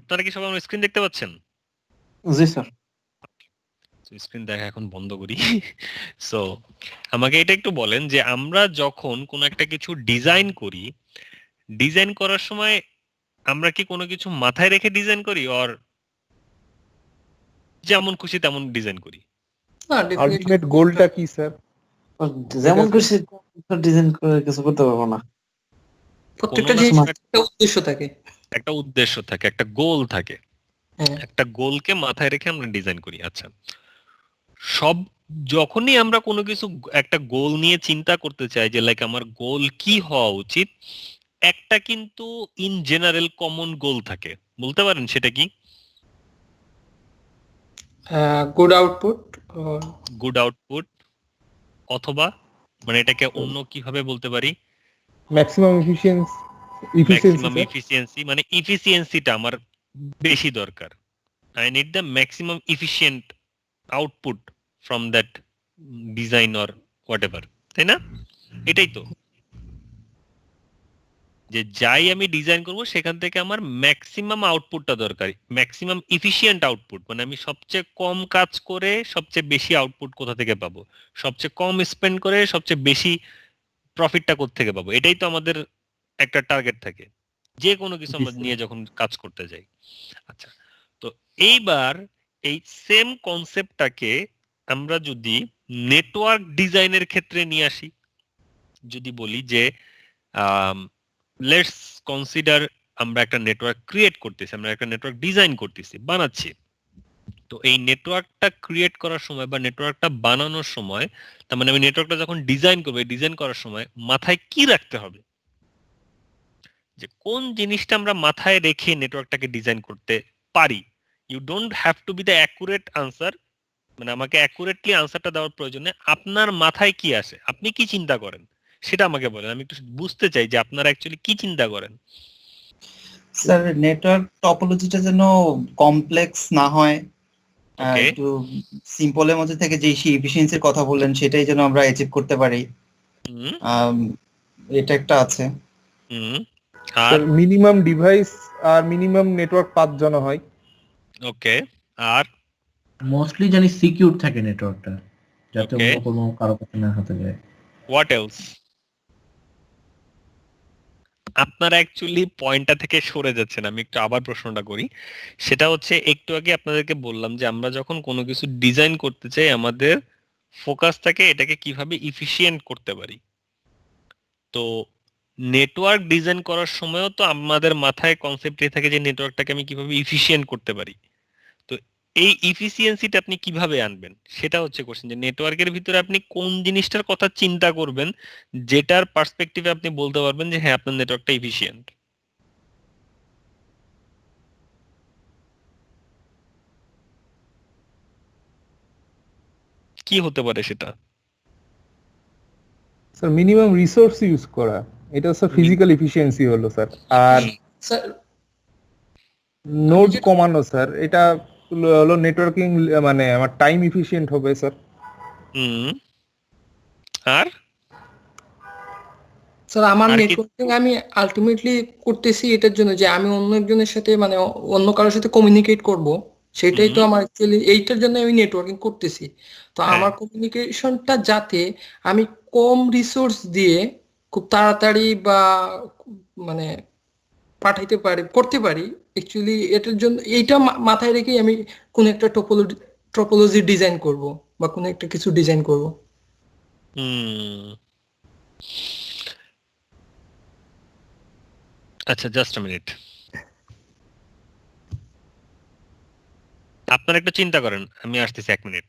আপনারা কি সবাই আমার স্ক্রিন দেখতে পাচ্ছেন? জি স্যার। স্ক্রিন দেখা এখন বন্ধ করি। সো আমাকে এটা একটু বলেন যে আমরা যখন কোনো একটা কিছু ডিজাইন করি, ডিজাইন করার সময় আমরা কি কোনো কিছু মাথায় রেখে ডিজাইন করি, অর যেমন খুশি তেমন ডিজাইন করি? না, ডেফিনেটলি আলটিমেট গোলটা কি স্যার? যেমন খুশি ডিজাইন করে কিছু করতে পারবো না। প্রত্যেকটা কোনো না জিনিস কোনো একটা উদ্দেশ্য থাকে। একটা উদ্দেশ্য থাকে, একটা গোল থাকে, হ্যাঁ, একটা গোলকে মাথায় রেখে আমরা ডিজাইন করি। আচ্ছা, সব যখনই আমরা কোনো কিছু একটা গোল নিয়ে চিন্তা করতে চাই যে লাইক আমার গোল কি হওয়া উচিত, একটা কিন্তু ইন জেনারেল কমন গোল থাকে, বলতে পারেন সেটা কি? গুড আউটপুট, গুড আউটপুট, অথবা মানে এটাকে অন্য কিভাবে বলতে পারি? Maximum efficiency maximum sir. Efficiency, মানে ইফিসিয়েন্সিটা আমার বেশি দরকার। I need the maximum efficient output from that design or what ever, তাই না? এটাই তো, যে যাই আমি ডিজাইন করব সেখান থেকে আমার ম্যাক্সিমাম আউটপুটটা দরকার, ম্যাক্সিমাম ইফিশিয়েন্ট আউটপুট, মানে আমি সবচেয়ে কম কাজ করে সবচেয়ে বেশি আউটপুট কোথা থেকে পাবো, সবচেয়ে কম স্পেন্ড করে সবচেয়ে বেশি প্রফিটটা কোথা থেকে পাবো, এটাই তো আমাদের একটা টার্গেট থাকে যে কোনো কিছু আমরা নিয়ে যখন কাজ করতে যাই। আচ্ছা, তো এইবার এই সেম কনসেপ্টটাকে আমরা যদি নেটওয়ার্ক ডিজাইনের ক্ষেত্রে নিয়ে আসি, যদি বলি যে লেটস কনসিডার আমরা একটা নেটওয়ার্ক ক্রিয়েট করতেছি, আমরা একটা নেটওয়ার্ক ডিজাইন করতেছি, বানাচ্ছি। তো এই নেটওয়ার্কটা ক্রিয়েট করার সময় বা নেটওয়ার্কটা বানানোর সময়, তার মানে আমি নেটওয়ার্কটা যখন ডিজাইন করবো, ডিজাইন করার সময় মাথায় কি রাখতে হবে, যে কোন জিনিসটা আমরা মাথায় রেখে নেটওয়ার্কটাকে ডিজাইন করতে পারি? You don't have to be the accurate answer, মানে আমাকে অ্যাকুরেটলি আনসারটা দেওয়ার প্রয়োজন নেই, আপনার মাথায় কি আসে, আপনি কি চিন্তা করেন সেটা আমাকে বলেন, আমি একটু বুঝতে চাই যে আপনারা অ্যাকচুয়ালি কি চিন্তা করেন। স্যার নেটওয়ার্ক টপোলজিটা যেন কমপ্লেক্স না হয়, ওকে, একটু সিম্পলের মধ্যে থেকে যে এফিসিয়েন্সির কথা বললেন সেটাই যেন আমরা অ্যাচিভ করতে পারি, হুম এটা একটা আছে। হুম, আর স্যার মিনিমাম ডিভাইস আর মিনিমাম নেটওয়ার্ক পাথ যেন হয়। ওকে, আর মোস্টলি জানি সিকিউর থাকে নেটওয়ার্কটা, যাতে ওকে, অন্য কোনো কারো কাছে না হতে যায়। What else? আপনারা অ্যাকচুয়ালি পয়েন্টটা থেকে সরে যাচ্ছেন, আমি একটু আবার প্রশ্নটা করি। সেটা হচ্ছে, একটু আগে আপনাদেরকে বললাম যে আমরা যখন কোনো কিছু ডিজাইন করতে চাই আমাদের ফোকাস থাকে এটাকে কিভাবে ইফিশিয়েন্ট করতে পারি। তো নেটওয়ার্ক ডিজাইন করার সময়ও তো আমাদের মাথায় কনসেপ্ট থাকে যে নেটওয়ার্কটাকে আমি কিভাবে ইফিশিয়েন্ট করতে পারি। তো এই ইফিসিয়েন্সিটা আপনি কিভাবে আনবেন সেটা হচ্ছে কোশ্চেন, যে নেটওয়ার্কের ভিতরে আপনি কোন জিনিসটার কথা চিন্তা করবেন যেটার পার্সপেক্টিভে আপনি বলতে পারবেন যে হ্যাঁ আপনার নেটওয়ার্কটা ইফিশিয়েন্ট। কি হতে পারে সেটা? স্যার মিনিমাম রিসোর্স ইউজ করা, এটা স্যার ফিজিক্যাল এফিসিয়েন্সি হলো স্যার। আর স্যার নোড কমানো স্যার, এটা হলো নেটওয়ার্কিং, মানে আমার টাইম এফিশিয়েন্ট হবে স্যার। হুম, আর স্যার আমার আর কি? নেটওয়ার্কিং আমি আলটিমেটলি করতেছি এটার জন্য যে আমি অন্য একজনের সাথে মানে অন্য কারোর সাথে কমিউনিকেট করব, সেটাই তো হুম, আমার অ্যাকচুয়ালি এইটার জন্য আমি নেটওয়ার্কিং করতেছি। তো হ্যাঁ, আমার কমিউনিকেশনটা যাতে আমি কম রিসোর্স দিয়ে খুব তাড়াতাড়ি বা মানে পাঠাইতে পারি, করতে পারি, অ্যাকচুয়ালি এটার জন্য এইটা মাথায় রেখেই আমি কোন একটা টপোলজি ডিজাইন করব বা কোন একটা কিছু ডিজাইন করব। হুম, আচ্ছা, জাস্ট আ মিনিট, আপনারা একটু চিন্তা করেন, আমি আসতেছি 1 মিনিট।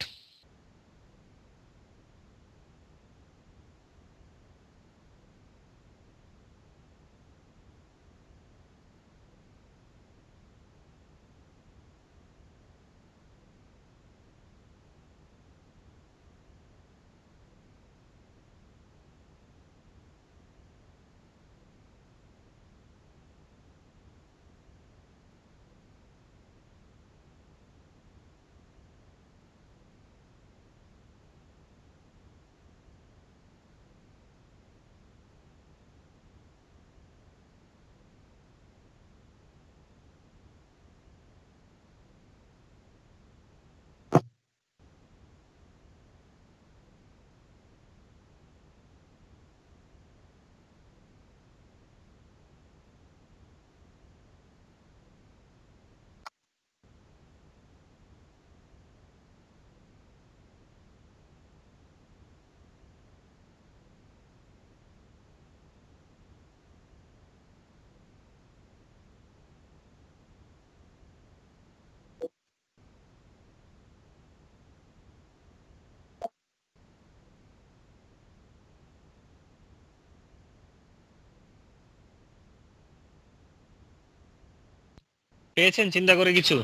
পেয়েছেন চিন্তা করে কিছু?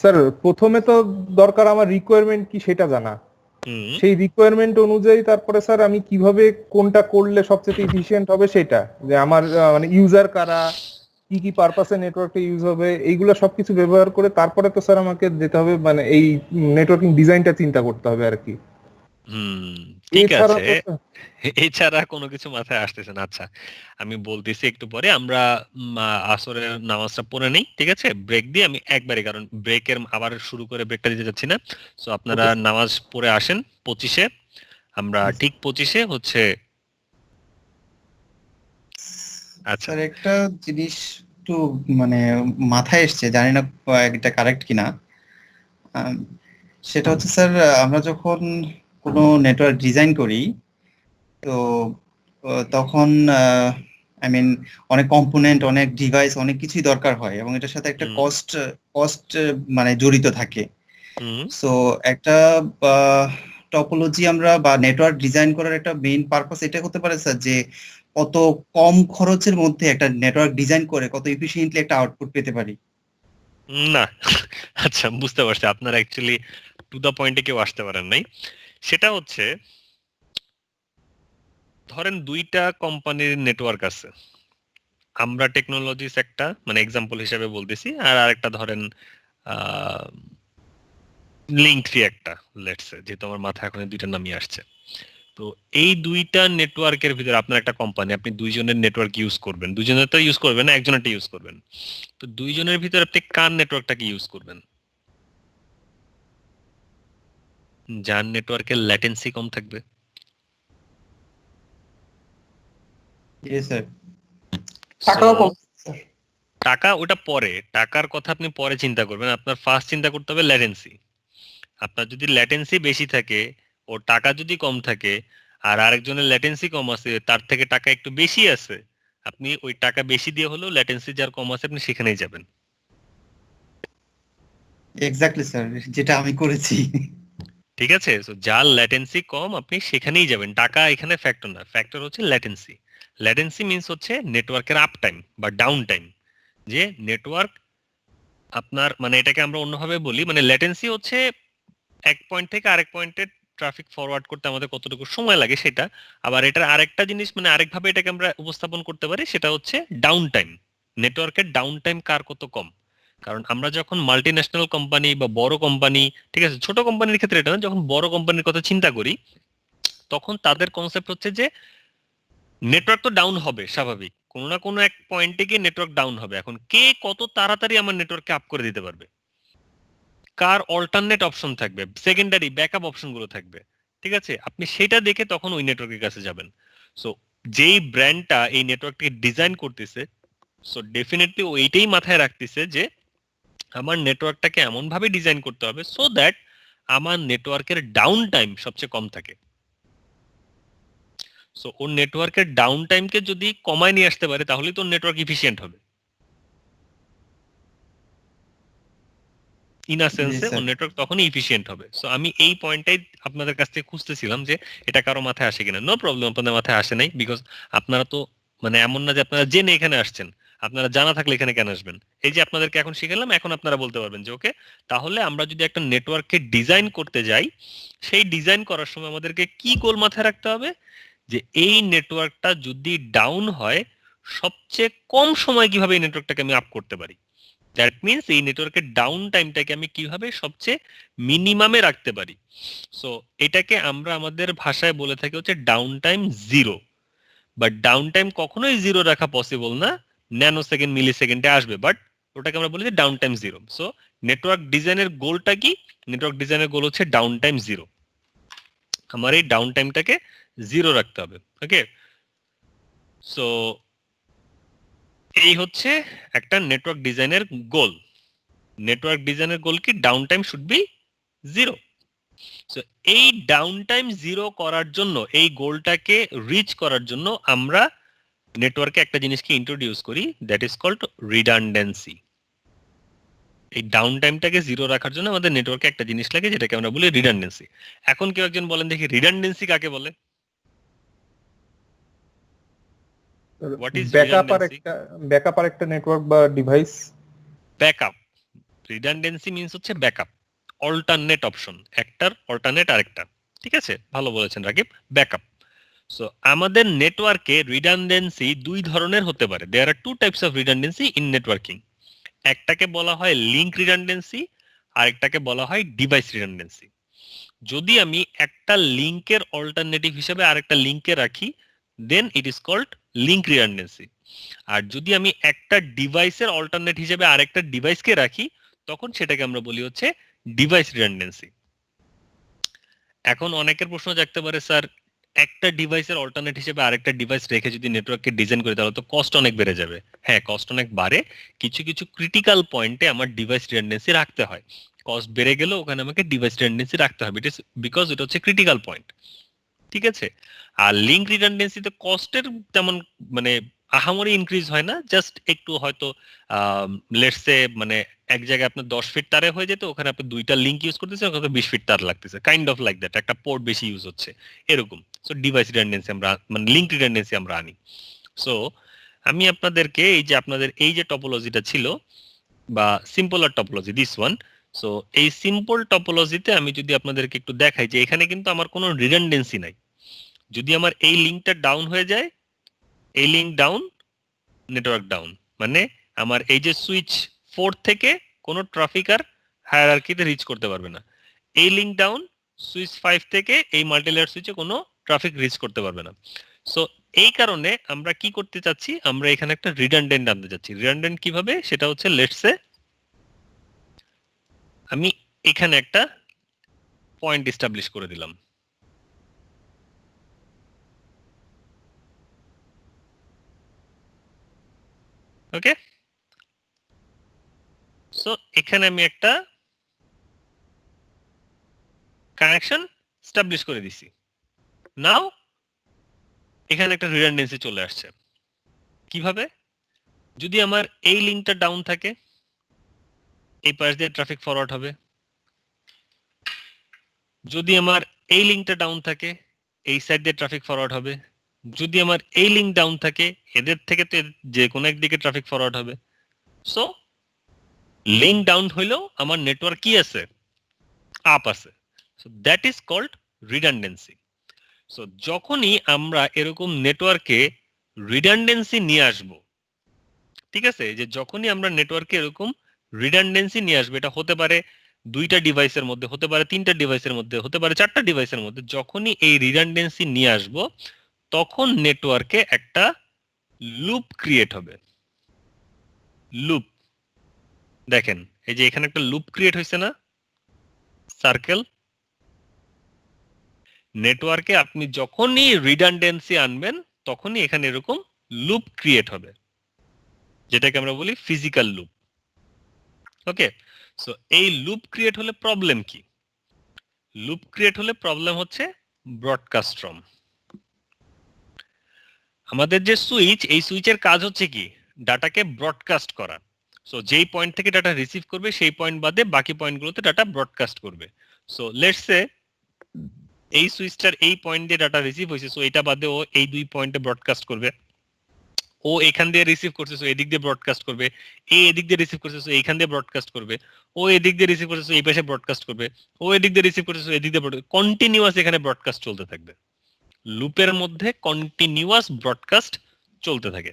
স্যার প্রথমে তো দরকার আমার রিকোয়ারমেন্ট কি সেটা জানা, হুম সেই রিকোয়ারমেন্ট অনুযায়ী তারপরে স্যার আমি কিভাবে কোনটা করলে সবচেয়ে ইফিশিয়েন্ট হবে সেটা, যে আমার মানে ইউজার কারা, কি কি পারপাসে নেটওয়ার্কটা ইউজ হবে, এইগুলো সবকিছু ব্যবহার করে তারপরে তো স্যার আমাকে যেতে হবে, মানে এই নেটওয়ার্কিং ডিজাইনটা চিন্তা করতে হবে আর কি। হুম ঠিক এছাড়া আছে। তো স্যার এছাড়া কোনো কিছু মাথায় আসতেছে না। আচ্ছা, আমি বলতেছি একটু পরে আমরা আসরের নামাজটা পড়ে নেই, ঠিক আছে? ব্রেক দিয়ে আমি একবারে, কারণ ব্রেকের আবার শুরু করে ব্রেকটা দিতে যাচ্ছি না। সো আপনারা ওকে নামাজ পড়ে আসেন 25-এ, আমরা ঠিক 25-এ হচ্ছে। আচ্ছা, স্যার একটা জিনিস একটু মানে মাথায় এসছে, জানি না এটা কারেক্ট কিনা। আম, সেটা হচ্ছে স্যার, আমরা যখন কোনো নেটওয়ার্ক ডিজাইন করি, তো তখন আই মিন অনেক কম্পোনেন্ট, অনেক ডিভাইস, অনেক কিছুই দরকার হয় এবং এটার সাথে একটা হুম কস্ট মানে জড়িত থাকে। হুম সো একটা টপোলজি আমরা বা নেটওয়ার্ক ডিজাইন করার একটা মেইন পারপাস এটা হতে পারে স্যার, যে কত কম খরচের মধ্যে একটা নেটওয়ার্ক ডিজাইন করে কত এফিশিয়েন্টলি একটা আউটপুট পেতে পারি। না। আচ্ছা, বুঝতে পারছি আপনারা অ্যাকচুয়ালি টু দা পয়েন্টে কেউ আসতে পারেন নাই। সেটা হচ্ছে, ধরেন দুইটা কোম্পানির নেটওয়ার্ক আছে, আমরা টেকনোলজিস একটা মানে এক্সাম্পল হিসেবে বলতেছি, আর আরেকটা ধরেন লিঙ্ক ট্রি একটা, লেটস সে, যেহেতু আমার মাথায় এখন এই দুইটার নামই আসছে। তো এই দুইটা নেটওয়ার্কের ভিতরে আপনার একটা কোম্পানি, আপনি দুইজনের নেটওয়ার্ক ইউজ করবেন, দুইজনের তো ইউজ করবেন না, একজনেরটা ইউজ করবেন। তো দুইজনের ভিতরে আপনি কার নেটওয়ার্কটাকে ইউজ করবেন? যার নেটওয়ার্কের ল্যাটেন্সি কম থাকবে। স্যার সো টাকাও কম স্যার। টাকা ওটা পরে, টাকার কথা আপনি পরে চিন্তা করবেন, আপনার ফার্স্ট চিন্তা করতে হবে ল্যাটেন্সি। আপনার যদি ল্যাটেন্সি বেশি থাকে ও টাকা যদি কম থাকে, আর আরেকজনের ল্যাটেন্সি কম আছে, তার থেকে টাকা একটু বেশি আছে, আপনি ওই টাকা বেশি দিয়ে হলেও ল্যাটেন্সি যার কম আছে আপনি সেখানেই যাবেন। এক্স্যাক্টলি স্যার, যেটা আমি করেছি। ঠিক আছে? সো যার ল্যাটেন্সি কম আপনি সেখানেই যাবেন, টাকা এখানে ফ্যাক্টর না, ফ্যাক্টর হচ্ছে ল্যাটেন্সি। ল্যাটেন্সি মিন্স হচ্ছে নেটওয়ার্কের আপ টাইম বা ডাউন টাইম। যে নেটওয়ার্ক আপনার, মানে এটাকে আমরা অন্যভাবে বলি, মানে ল্যাটেন্সি হচ্ছে এক পয়েন্ট থেকে আরেক পয়েন্টে ট্রাফিক ফরওয়ার্ড করতে আমাদের কতটুকু সময় লাগে সেটা। আবার এটার আরেকটা জিনিস, মানে আরেকভাবে এটাকে আমরা উপস্থাপন করতে পারি, সেটা হচ্ছে ডাউন টাইম। নেটওয়ার্কের ডাউন টাইম কার কত কম। কারণ আমরা যখন মাল্টি ন্যাশনাল কোম্পানি বা বড় কোম্পানি, ঠিক আছে, ছোট কোম্পানির ক্ষেত্রে এটা না, যখন বড় কোম্পানির কথা চিন্তা করি, তখন তাদের কনসেপ্ট হচ্ছে যে নেটওয়ার্ক তো ডাউন হবে স্বাভাবিক, কোনো না কোনো এক পয়েন্টে গিয়ে নেটওয়ার্ক ডাউন হবে। এখন কে কত তাড়াতাড়ি আমার নেটওয়ার্ককে আপ করে দিতে পারবে, কার অল্টারনেট অপশন থাকবে, সেকেন্ডারি ব্যাকআপ অপশনগুলো থাকবে, ঠিক আছে, আপনি সেটা দেখে তখন ওই নেটওয়ার্কের কাছে যাবেন। সো যেই ব্র্যান্ডটা এই নেটওয়ার্ককে ডিজাইন করতেছে, সো ডেফিনেটলি ওইটাই মাথায় রাখতেছে যে আমার নেটওয়ার্কটাকে এমন ভাবে ডিজাইন করতে হবে সো দ্যাট আমার নেটওয়ার্কের ডাউন টাইম সবচেয়ে কম থাকে। সো ওর নেটওয়ার্কের ডাউন টাইমকে যদি কমায় নিয়ে আসতে পারে তাহলেই তো নেটওয়ার্ক ইফিশিয়েন্ট হবে, ইন আ জি সেন্সে ওর স্যার। নেটওয়ার্ক তখনই ইফিশিয়েন্ট হবে। সো আমি এই পয়েন্টটাই আপনাদের কাছ থেকে খুঁজতেছিলাম যে এটা কারো মাথায় আসে কিনা। নো প্রবলেম, আপনাদের মাথায় আসে নাই, বিকজ আপনারা তো মানে এমন না যে আপনারা জেনে এখানে আসছেন, আপনারা জানা থাকলে এখানে কেন আসবেন। এই যে আপনাদেরকে এখন শিখালাম, এখন আপনারা বলতে পারবেন যে ওকে, তাহলে আমরা যদি একটা নেটওয়ার্ককে ডিজাইন করতে যাই, সেই ডিজাইন করার সময় আমাদেরকে কি গোল মাথায় রাখতে হবে, যে এই নেটওয়ার্কটা যদি ডাউন হয় সবচেয়ে কম সময় কিভাবে এই নেটওয়ার্কটাকে আমি আপ করতে পারি। দ্যাট মিনস এই নেটওয়ার্কের ডাউন টাইমটাকে আমি কিভাবে সবচেয়ে মিনিমামে রাখতে পারি। সো এটাকে আমরা আমাদের ভাষায় বলে থাকি হচ্ছে down time zero. But down time কখনোই জিরো রাখা পসিবল না, ন্যানো সেকেন্ড মিলি সেকেন্ডে আসবে, বাট ওটাকে আমরা বলি যে down time zero. So network ডিজাইনের গোলটা কি? নেটওয়ার্ক ডিজাইনের গোল হচ্ছে ডাউন টাইম জিরো। আমার এই ডাউন টাইমটাকে জিরো রাখতে হবে। ওকে, সো এই হচ্ছে একটা নেটওয়ার্ক ডিজাইনের গোল। নেটওয়ার্ক ডিজাইনের গোল কি? Down time should be zero. So এই ডাউন টাইম জিরো করার জন্য, এই গোলটাকে রিচ করার জন্য আমরা নেটওয়ার্কে একটা জিনিসকে ইন্ট্রোডিউস করি, দ্যাট ইজ কল্ড রিডান্ডেন্সি। এই ডাউন টাইমটাকে জিরো রাখার জন্য আমাদের নেটওয়ার্কে একটা জিনিস লাগে যেটাকে আমরা বলি রিডান্ডেন্সি। এখন কেউ একজন বলেন দেখি রিডান্ডেন্সি কাকে বলে? What is redundancy? ব্যাকআপ আর একটা নেটওয়ার্ক বা ডিভাইস। ব্যাকআপ, রিডান্ডেন্সি মিন্স হচ্ছে ব্যাকআপ, অল্টারনেট অপশন, একটার অল্টারনেট আরেকটা। ঠিক আছে, ভালো বলেছেন রাকিব, ব্যাকআপ। সো আমাদের নেটওয়ার্কে রিডান্ডেন্সি দুই ধরনের হতে পারে। There are two types of redundancy in networking. একটাকে বলা হয় লিংক রিডান্ডেন্সি, আর একটাকে বলা হয় ডিভাইস রিডান্ডেন্সি। যদি আমি একটা লিংকের অল্টারনেটিভ হিসেবে আরেকটা লিংকে রাখি, then it is called link redundancy. আর যদি আমি একটা ডিভাইসের অল্টারনেট হিসেবে আরেকটা ডিভাইসকে রাখি, তখন সেটাকে আমরা বলি হচ্ছে ডিভাইস রিডান্ডেন্সি। এখন অনেকের প্রশ্ন জাগতে পারে, স্যার একটা ডিভাইসের অল্টারনেট হিসেবে আরেকটা ডিভাইস রেখে যদি নেটওয়ার্ককে ডিজাইন করি তাহলে তো কস্ট অনেক বেড়ে যাবে। হ্যাঁ, কস্ট অনেক বাড়ে, কিছু কিছু ক্রিটিক্যাল পয়েন্টে আমার ডিভাইস রিডান্ডেন্সি রাখতে হয়। কস্ট বেড়ে গেলেও ওখানে আমাকে ডিভাইস রিডান্ডেন্সি রাখতে হবে, ইট ইজ বিকজ এটা হচ্ছে ক্রিটিক্যাল পয়েন্ট। ঠিক আছে, আর লিংক রিডান্ডেন্সিতে কস্টের তেমন মানে আহামরি ইনক্রিজ হয় না, জাস্ট একটু হয়তো লেটস সে মানে এক জায়গায় আপনার 10 ফিট তারে হয়ে যেত, ওখানে আপনি দুইটা লিংক ইউজ করতেছেন, ওখানে 20 ফিট তার লাগতেছে, কাইন্ড অফ লাইক দ্যাট, একটা পোর্ট বেশি ইউজ হচ্ছে এরকম। সো ডিভাইস রিডান্ডেন্সি আমরা মানে লিংক রিডান্ডেন্সি আমরা আনি। সো আমি আপনাদেরকে এই যে আপনাদের এই যে টপোলজিটা ছিল বা simpler topology this one, so এই সিম্পল টপোলজিতে আমি যদি আপনাদেরকে একটু দেখাই যে এখানে কিন্তু আমার কোনো রিডান্ডেন্সি নাই। যদি আমার এই লিংকটা ডাউন হয়ে যায়, এই লিংক ডাউন, নেটওয়ার্ক ডাউন, মানে আমার এই যে সুইচ 4 থেকে কোনো ট্রাফিক আর হায়ারার্কিতে রিচ করতে পারবে না। এই লিংক ডাউন, সুইচ 5 থেকে এই মাল্টিলেয়ার সুইচে কোনো ট্রাফিক রিচ করতে পারবে না। সো এই কারণে আমরা কি করতে চাচ্ছি, আমরা এখানে একটা রিডান্ডেন্ট আনতে চাচ্ছি। রিডান্ডেন্ট কিভাবে, সেটা হচ্ছে লেটস সে আমি এখানে একটা পয়েন্ট এস্টাবলিশ করে দিলাম। ওকে, সো এখানে আমি একটা কানেকশন এস্টাবলিশ করে দিছি। নাও এখানে একটা রিডান্ডেন্সি চলে আসছে। কিভাবে, যদি আমার এই লিংকটা ডাউন থাকে, এই পাশ দিয়ে ট্রাফিক ফরওয়ার্ড হবে। যদি আমার এই লিংকটা ডাউন থাকে, এই সাইড দিয়ে ট্রাফিক ফরওয়ার্ড হবে। যদি আমার এই লিংক ডাউন থাকে, এদের থেকে তো যে কোনো একদিকে ট্রাফিক ফরওয়ার্ড হবে। সো লিংক ডাউন হইলেও আমার নেটওয়ার্ক কি আছে, আপ আছে। So that is called redundancy. So যখনই আমরা এরকম নেটওয়ার্কে রিডান্ডেন্সি নিয়ে আসব, ঠিক আছে, যে যখনই আমরা নেটওয়ার্কে এরকম রিডান্ডেন্সি নিয়ে আসবে, এটা হতে পারে দুইটা ডিভাইসের মধ্যে, হতে পারে তিনটা ডিভাইসের মধ্যে, হতে পারে চারটা ডিভাইসের মধ্যে, যখনই এই রিডান্ডেন্সি নিয়ে আসব তখন নেটওয়ার্কে একটা লুপ ক্রিয়েট হবে। লুপ, দেখেন এই যে এখানে একটা লুপ ক্রিয়েট হয়েছে না, সার্কেল। নেটওয়ার্কে আপনি যখনই রিডান্ডেন্সি আনবেন তখনই এখানে এরকম লুপ ক্রিয়েট হবে, যেটাকে আমরা বলি ফিজিক্যাল লুপ। ওকে, সো এই লুপ ক্রিয়েট হলে প্রবলেম কি, লুপ ক্রিয়েট হলে প্রবলেম হচ্ছে ব্রডকাস্ট্রম। আমাদের যে সুইচ, এই সুইচের কাজ হচ্ছে কি, ডাটাকে ব্রডকাস্ট করা। সো যেই পয়েন্ট থেকে ডাটা রিসিভ করবে সেই পয়েন্ট বাদে বাকি পয়েন্টগুলোতে ডাটা ব্রডকাস্ট করবে। সো লেটস সে এই সুইচটার এই পয়েন্ট দিয়ে ডাটা রিসিভ হয়েছে, সো এটা বাদে ও এই দুই পয়েন্টে ব্রডকাস্ট করবে। ও এখান দিয়ে রিসিভ করছে, সো এদিক দিয়ে ব্রডকাস্ট করবে। এদিক দিয়ে রিসিভ করছে, সো এইখান দিয়ে ব্রডকাস্ট করবে। ও এদিক দিয়ে রিসিভ করছে, সো এই পাশে ব্রডকাস্ট করবে। ও এদিক দিয়ে রিসিভ করছে, সো এদিক দিয়ে কন্টিনিউয়াস এখানে ব্রডকাস্ট চলতে থাকবে। লুপের মধ্যে কন্টিনিউয়াস ব্রডকাস্ট চলতে থাকে।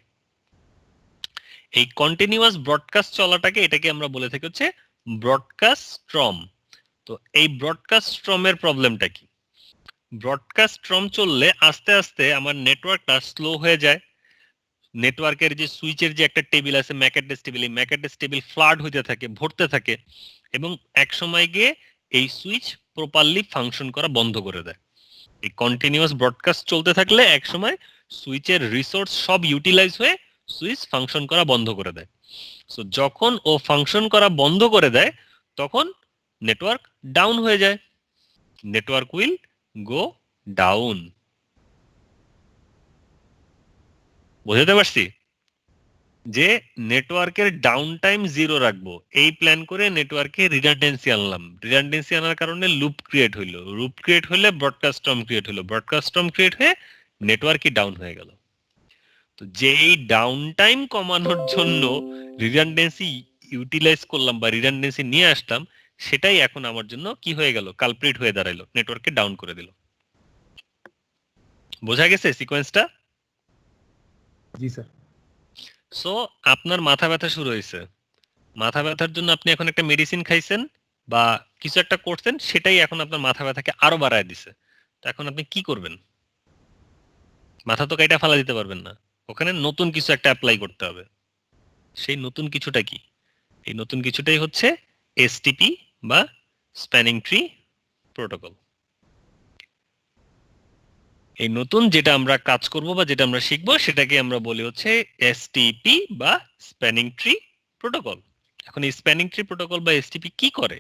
এই কন্টিনিউয়াস ব্রডকাস্ট চলাটাকে, এটাকে আমরা বলে থাকি হচ্ছে ব্রডকাস্ট স্ট্রম। তো এই ব্রডকাস্ট স্ট্রমের প্রবলেমটা কি, ব্রডকাস্ট স্ট্রম চললে আস্তে আস্তে আমার নেটওয়ার্কটা স্লো হয়ে যায়। নেটওয়ার্কের যে সুইচের যে একটা টেবিল আছে ম্যাক অ্যাড্রেস টেবিল, এই ম্যাক অ্যাড্রেস টেবিল ফ্লাড হইতে থাকে, ভরতে থাকে, এবং এক সময় গিয়ে এই সুইচ প্রপারলি ফাংশন করা বন্ধ করে দেয়। এই কন্টিনিউয়াস ব্রডকাস্ট চলতে থাকলে এক সময় সুইচের রিসোর্স সব ইউটিলাইজ হয়ে সুইচ ফাংশন করা বন্ধ করে দেয়। সো যখন ও ফাংশন করা বন্ধ করে দেয় তখন নেটওয়ার্ক ডাউন হয়ে যায়, নেটওয়ার্ক উইল গো ডাউন। বুঝতে পারছি যে নেটওয়ার্কের ডাউন টাইম 0 রাখবো, এই প্ল্যান করে নেটওয়ার্কে রিডান্ডেন্সি আনলাম। রিডান্ডেন্সি আনার কারণে লুপ ক্রিয়েট হইলো, লুপ ক্রিয়েট হলে ব্রডকাস্ট স্টর্ম ক্রিয়েট হলো, ব্রডকাস্ট স্টর্ম ক্রিয়েট হয়ে নেটওয়ার্কই ডাউন হয়ে গেল। তো তো যেই ডাউন টাইম কমানোর জন্য রিডান্ডেন্সি ইউটিলাইজ করলাম বা রিডান্ডেন্সি নিয়ে আসলাম, সেটাই এখন আমার জন্য কি হয়ে গেল, কালপ্রিট হয়ে দাঁড়াইলো, নেটওয়ার্ককে ডাউন করে দিল। বোঝা গেছে সিকোয়েন্সটা? জি স্যার। সো আপনার মাথা ব্যথা শুরু হয়েছে, মাথা ব্যথার জন্য আপনি এখন একটা মেডিসিন খাইছেন বা কিছু একটা করছেন, সেটাই এখন আপনার মাথা ব্যথাকে আরো বাড়ায় দিছে। তো এখন আপনি কি করবেন? মাথা তো কাইটা ফালা দিতে পারবেন না, ওখানে নতুন কিছু একটা অ্যাপ্লাই করতে হবে। সেই নতুন কিছুটা কি? এই নতুন কিছুটাই হচ্ছে এসটিপি বা স্প্যানিং ট্রি প্রোটোকল। এই নতুন যেটা আমরা কাজ করব বা যেটা আমরা শিখব সেটাকে আমরা বলি হচ্ছে এসটিপি বা স্প্যানিং ট্রি প্রোটোকল। এখন এই স্প্যানিং ট্রি প্রোটোকল বা এসটিপি কি করে,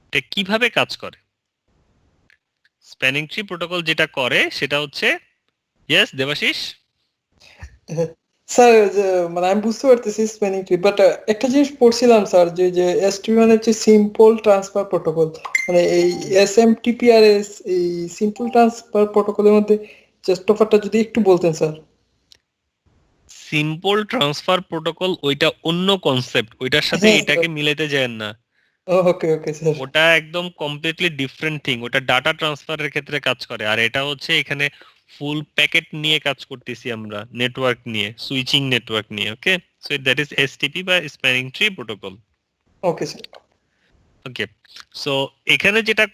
এটা কিভাবে কাজ করে? স্প্যানিং ট্রি প্রোটোকল যেটা করে সেটা হচ্ছে, ইয়েস দেবাশিস? স্যার মানে আমি বুঝতে পারতেছি স্প্যানিং ট্রি, বাট একটা জিনিস পড়ছিলাম স্যার, যে এসটিপি মানে হচ্ছে সিম্পল ট্রান্সফার প্রোটোকল, মানে এই এসএমটিপি আর এই সিম্পল ট্রান্সফার প্রোটোকলের মধ্যে জাস্ট তফাৎটা যদি একটু বলতেন স্যার। সিম্পল ট্রান্সফার প্রোটোকল ওইটা অন্য কনসেপ্ট, ওইটার সাথে হ্যাঁ, এটাকে মিলাতে যায় না। ওকে ওকে স্যার। ওটা একদম কমপ্লিটলি ডিফারেন্ট থিং, ওটা ডাটা ট্রান্সফারের ক্ষেত্রে কাজ করে। আর এটা হচ্ছে এখানে ফুল প্যাকেট নিয়ে কাজ করতেছি আমরা, নেটওয়ার্ক নিয়ে, সুইচিং নেটওয়ার্ক নিয়ে। Okay, so that is STP বা spanning tree protocol. Okay sir. Okay, so এখানে যেটা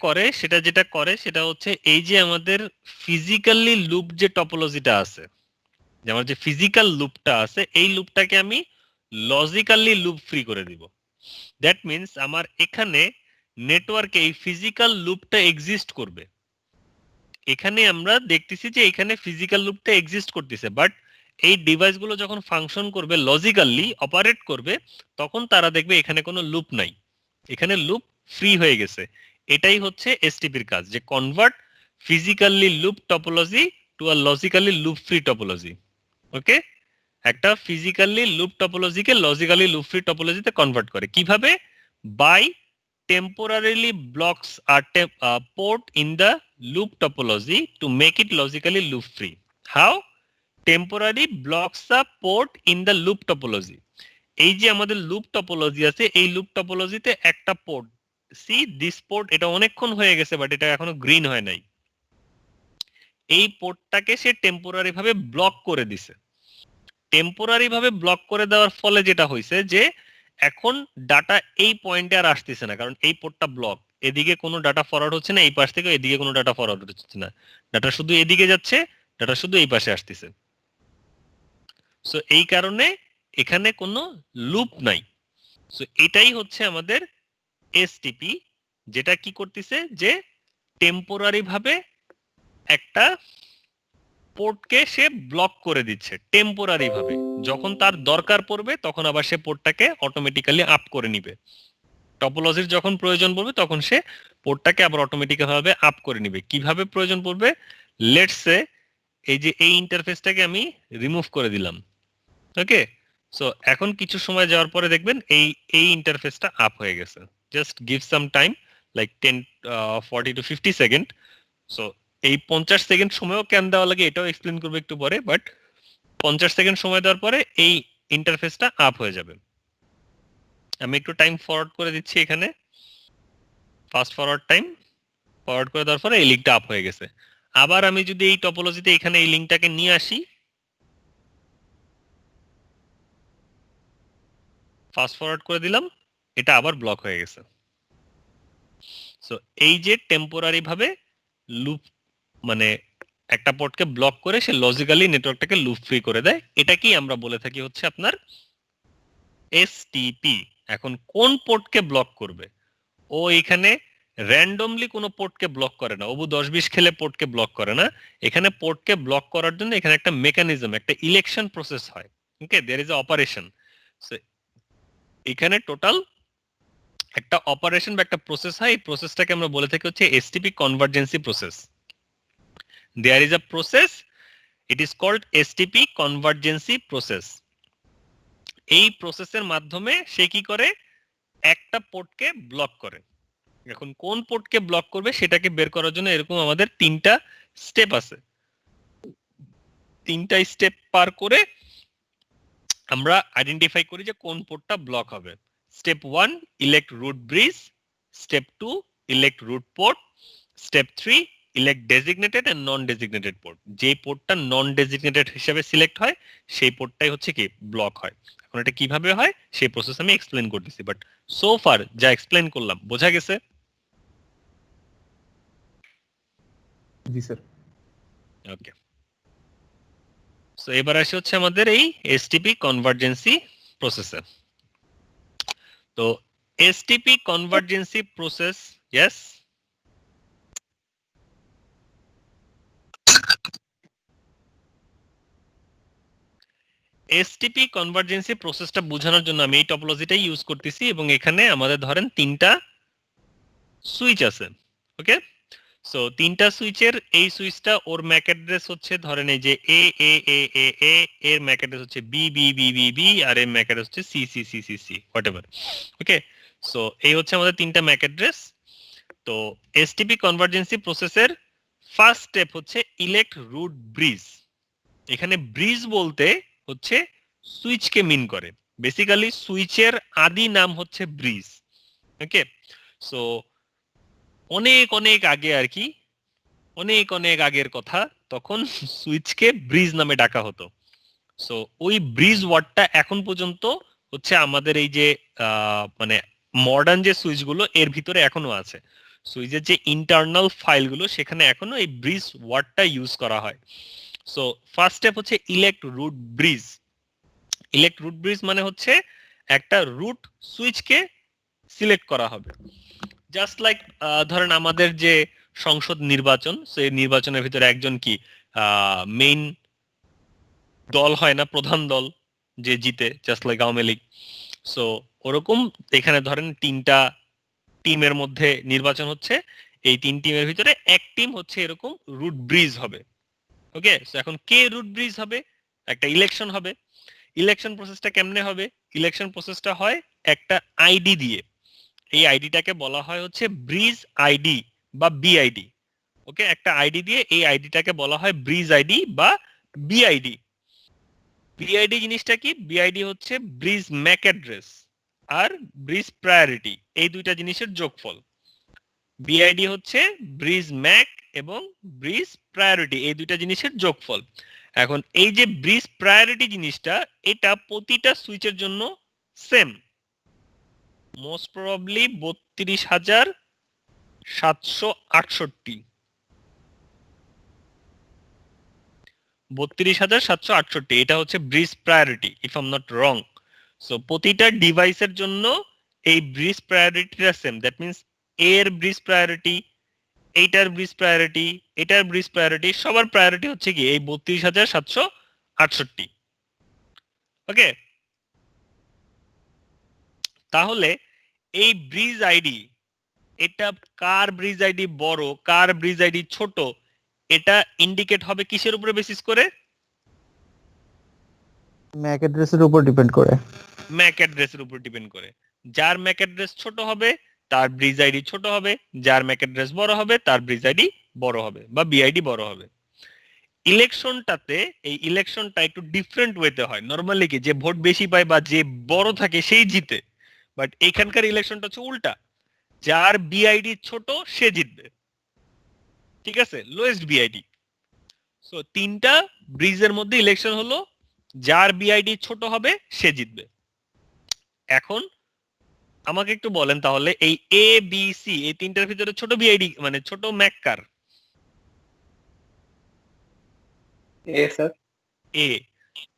করে সেটা হচ্ছে এই যে আমাদের ফিজিক্যালি লুপ যে টপোলজিটা আছে, যে আমার যে ফিজিক্যাল লুপটা আছে, এই লুপটাকে আমি লজিক্যালি লুপ ফ্রি করে দিব। দ্যাট মিন্স আমার এখানে নেটওয়ার্কে এই ফিজিক্যাল লুপটা এক্সিস্ট করবে। এখানে আমরা দেখতেছি যে এখানে ফিজিক্যাল লুপটা এক্সিস্ট করতেছে, বাট এই ডিভাইসগুলো যখন ফাংশন করবে, লজিক্যালি অপারেট করবে, তখন তারা দেখবে এখানে কোনো লুপ নাই, এখানে লুপ ফ্রি হয়ে গেছে। এটাই হচ্ছে এসটিপির কাজ, যে convert physically loop topology to a logically loop free topology. Okay, একটা ফিজিক্যালি লুপ টপোলজিকে লজিক্যালি লুপ ফ্রি টপোলজিতে কনভার্ট করে কিভাবে? By temporarily blocks a port in the loop topology to make it logically loop free. How? Temporary blocks a port in the loop topology. এই যে আমাদের loop topology আছে, এই loop টপোলজিতে একটা port, C this port, এটা অনেকক্ষণ হয়ে গেছে বাট এটা এখনো গ্রিন হয় নাই। এই পোর্টটাকে সে টেম্পোরারি ভাবে ব্লক করে দিছে। টেম্পোরারি ভাবে ব্লক করে দেওয়ার ফলে যেটা হয়েছে যে এখন ডাটা এই পয়েন্টে আর আসতেছে না, কারণ এই পোর্টটা ব্লক, এদিকে কোনো ডাটা ফরওয়ার্ড হচ্ছে না, এই পাশ থেকে এদিকে কোনো ডাটা ফরওয়ার্ড হচ্ছে না, ডাটা শুধু এদিকে যাচ্ছে, ডাটা শুধু এই পাশে আসতেছে। সো এই কারণে এখানে কোনো লুপ নাই। সো এটাই হচ্ছে আমাদের এসটিপি, যেটা কি করতেছে যে টেম্পোরারি ভাবে একটা পোর্টকে সে ব্লক করে দিচ্ছে টেম্পোরারি ভাবে। যখন তার দরকার পড়বে তখন আবার সে পোর্টটাকে অটোমেটিক্যালি আপ করে নিবে। টপোলজির যখন প্রয়োজন পড়বে তখন সে পোর্টটাকে আবার অটোমেটিক্যালি ভাবে আপ করে নিবে। কিভাবে প্রয়োজন পড়বে? লেটস সে এই যে এই ইন্টারফেসটাকে আমি রিমুভ করে দিলাম। ওকে, সো এখন কিছু সময় যাওয়ার পরে দেখবেন এই ইন্টারফেসটা আপ হয়ে গেছে। Just give some time, like 40 to 50 second. So এই 50 সেকেন্ড সময়ও কেন দেওয়া লাগে এটাও এক্সপ্লেন করবো একটু পরে, বাট 50 সেকেন্ড সময় দেওয়ার পরে এই ইন্টারফেসটা আপ হয়ে যাবে। আমি একটু টাইম ফরওয়ার্ড করে দিচ্ছি এখানে, ফাস্ট ফরওয়ার্ড টাইম ফরওয়ার্ড করে দেওয়ার পরে এই লিঙ্কটা আপ হয়ে গেছে। আবার আমি যদি এই টপোলজিতে এখানে এই লিঙ্কটাকে নিয়ে আসি, ফাস্ট ফরওয়ার্ড করে দিলাম, এটা আবার ব্লক হয়ে গেছে। সো এই যে টেম্পোরারি ভাবে লুপ, মানে একটা পোর্টকে ব্লক করে সে লজিক্যালি নেটওয়ার্কটাকে লুপ ফ্রি করে দেয়, এটাকেই আমরা বলে থাকি হচ্ছে আপনার এসটিপি। এখন কোন পোর্টকে ব্লক করবে? ও এখানে র্যান্ডমলি কোনো পোর্টকে ব্লক করে না, অবু 10-20 খেলে পোর্টকে ব্লক করে না। এখানে পোর্টকে ব্লক করার জন্য এখানে একটা মেকানিজম, একটা ইলেকশন প্রসেস হয়। Okay, there is a operation. So এখানে টোটাল একটা অপারেশন বা একটা প্রসেস হয়, এই প্রসেসটাকে আমরা বলে থাকি হচ্ছে STP convergency process. There is a process, it is called STP convergency process. এই প্রসেসের মাধ্যমে সে কি করে? একটা পোর্টকে ব্লক করে। এখন কোন পোর্টকে ব্লক করবে সেটাকে বের করার জন্য এরকম আমাদের 3টা স্টেপ আছে। 3টা স্টেপ পার করে আমরা আইডেন্টিফাই করি যে কোন পোর্টটা ব্লক হবে। Step 1 elect root bridge, step 2 elect root port, step 3 elect designated and non designated port. যে পোর্টটা নন ডেজিগনেটেড হিসেবে সিলেক্ট হয় সেই পোর্টটাই হচ্ছে কি ব্লক হয়। এখন এটা কিভাবে হয় সেই প্রসেস আমি এক্সপ্লেইন করতেছি, বাট সো ফার যা এক্সপ্লেইন করলাম বোঝা গেছে? জি স্যার। ওকে, সো এবার আসি হচ্ছে আমাদের এই এসটিপি কনভার্জেন্সি প্রসেসে। তো STP convergency process, yes, STP কনভার্জেন্সি প্রসেসটা বোঝানোর জন্য আমি এই টপোলজিটাই ইউজ করতেছি এবং এখানে আমাদের ধরেন তিনটা সুইচ আছে। ওকে, সো তিনটা সুইচের এই সুইচটা ওর ম্যাক অ্যাড্রেস হচ্ছে ধরেন এই যে এ এ এ এ এ, এর ম্যাক অ্যাড্রেস হচ্ছে B B B B B, আর এর ম্যাক অ্যাড্রেস হচ্ছে C C C C C whatever. Okay, so এই হচ্ছে আমাদের তিনটা ম্যাক অ্যাড্রেস। তো এসটিপি কনভার্জেন্সি প্রসেসের ফার্স্ট স্টেপ হচ্ছে ইলেক্ট রুট ব্রিজ। এখানে ব্রিজ বলতে হচ্ছে সুইচকে মিন করে। বেসিক্যালি সুইচের আদি নাম হচ্ছে ব্রিজ। ওকে, সো অনেক অনেক আগে আর কি, অনেক অনেক আগের কথা, তখন সুইচকে ব্রিজ নামে ডাকা হতো। সো ওই ব্রিজ ওয়ার্ডটা এখন পর্যন্ত হচ্ছে আমাদের এই যে মানে মডার্ন যে সুইচগুলো এর ভিতরে এখনো আছে। সুইচের যে ইন্টারনাল ফাইলগুলো সেখানে এখনো এই ব্রিজ ওয়ার্ডটা ইউজ করা হয়। সো ফার্স্ট স্টেপ হচ্ছে elect root bridge. Elect root bridge মানে হচ্ছে একটা রুট সুইচকে সিলেক্ট করা হবে। জাস্ট লাইক ধরেন আমাদের যে সংসদ নির্বাচন, সেই নির্বাচনের ভিতরে একজন কি মেইন দল হয় না, প্রধান দল যে জিতে, just like Awami League. So ওরকম এখানে ধরেন তিনটা টিমের মধ্যে নির্বাচন হচ্ছে, এই তিন টিমের ভিতরে এক টিম হচ্ছে এরকম রুট ব্রিজ হবে। ওকে, সো এখন কে রুট ব্রিজ হবে? একটা ইলেকশন হবে। ইলেকশন প্রসেসটা কেমনে হবে? ইলেকশন প্রসেসটা হয় একটা আইডি দিয়ে। এই আইডিটাকে বলা হয় হচ্ছে ব্রিজ আইডি বা বিআইডি। ওকে, একটা আইডি দিয়ে এই আইডিটাকে বলা হয় ব্রিজ আইডি বা বিআইডি। বিআইডি জিনিসটা কি? বিআইডি হচ্ছে ব্রিজ ম্যাক অ্যাড্রেস আর ব্রিজ প্রায়োরিটি, এই দুইটা জিনিসের যোগফল। বিআইডি হচ্ছে ব্রিজ ম্যাক এবং ব্রিজ প্রায়োরিটি, এই দুইটা জিনিসের যোগফল। এখন এই যে ব্রিজ প্রায়োরিটি জিনিসটা, এটা প্রতিটা সুইচের জন্য সেম, মোস্ট প্রবাবলি 32,768 32,768, এটা হচ্ছে bridge priority if I am not wrong. So প্রতিটা ডিভাইসের জন্য এই ব্রিজ প্রায়োরিটিটা সেম। দ্যাট মিন্স এর ব্রিজ প্রায়োরিটি, এইটার ব্রিজ প্রায়োরিটি, এটার ব্রিজ প্রায়োরিটি, সবার প্রায়োরিটি হচ্ছে কি এই 32,768। ওকে, তাহলে এই ব্রিজ আইডি, এটা কার ব্রিজ আইডি বড় কার ব্রিজ আইডি ছোট, এটা ইন্ডিকেট হবে কিসের উপরে বেসিস করে? ম্যাক অ্যাড্রেসের উপর ডিপেন্ড করে। ম্যাক অ্যাড্রেসের উপর ডিপেন্ড করে। যার ম্যাক অ্যাড্রেস ছোট হবে তার ব্রিজ আইডি ছোট হবে, যার ম্যাক অ্যাড্রেস বড় হবে তার ব্রিজ আইডি বড় হবে বা বিআইডি বড় হবে। ইলেকশনটাতে এই ইলেকশনটা একটু ডিফারেন্ট ওয়েতে হয়। নরমালি কি যে ভোট বেশি পায় বা যে বড় থাকে সেই জিতে, বাট এখানকার ইলেকশনটা হচ্ছে উল্টা, যার বিআইডি ছোট সে জিতবে। ঠিক আছে, লোয়েস্ট বিআইডি। সো তিনটা ব্রিজের মধ্যে ইলেকশন হলো, যার বিআইডি ছোট হবে সে জিতবে। এখন আমাকে একটু বলেন তাহলে এই এ বি সি এই তিনটার ভিতরে ছোট বিআইডি মানে ছোট ম্যাক কার? এ স্যার। এ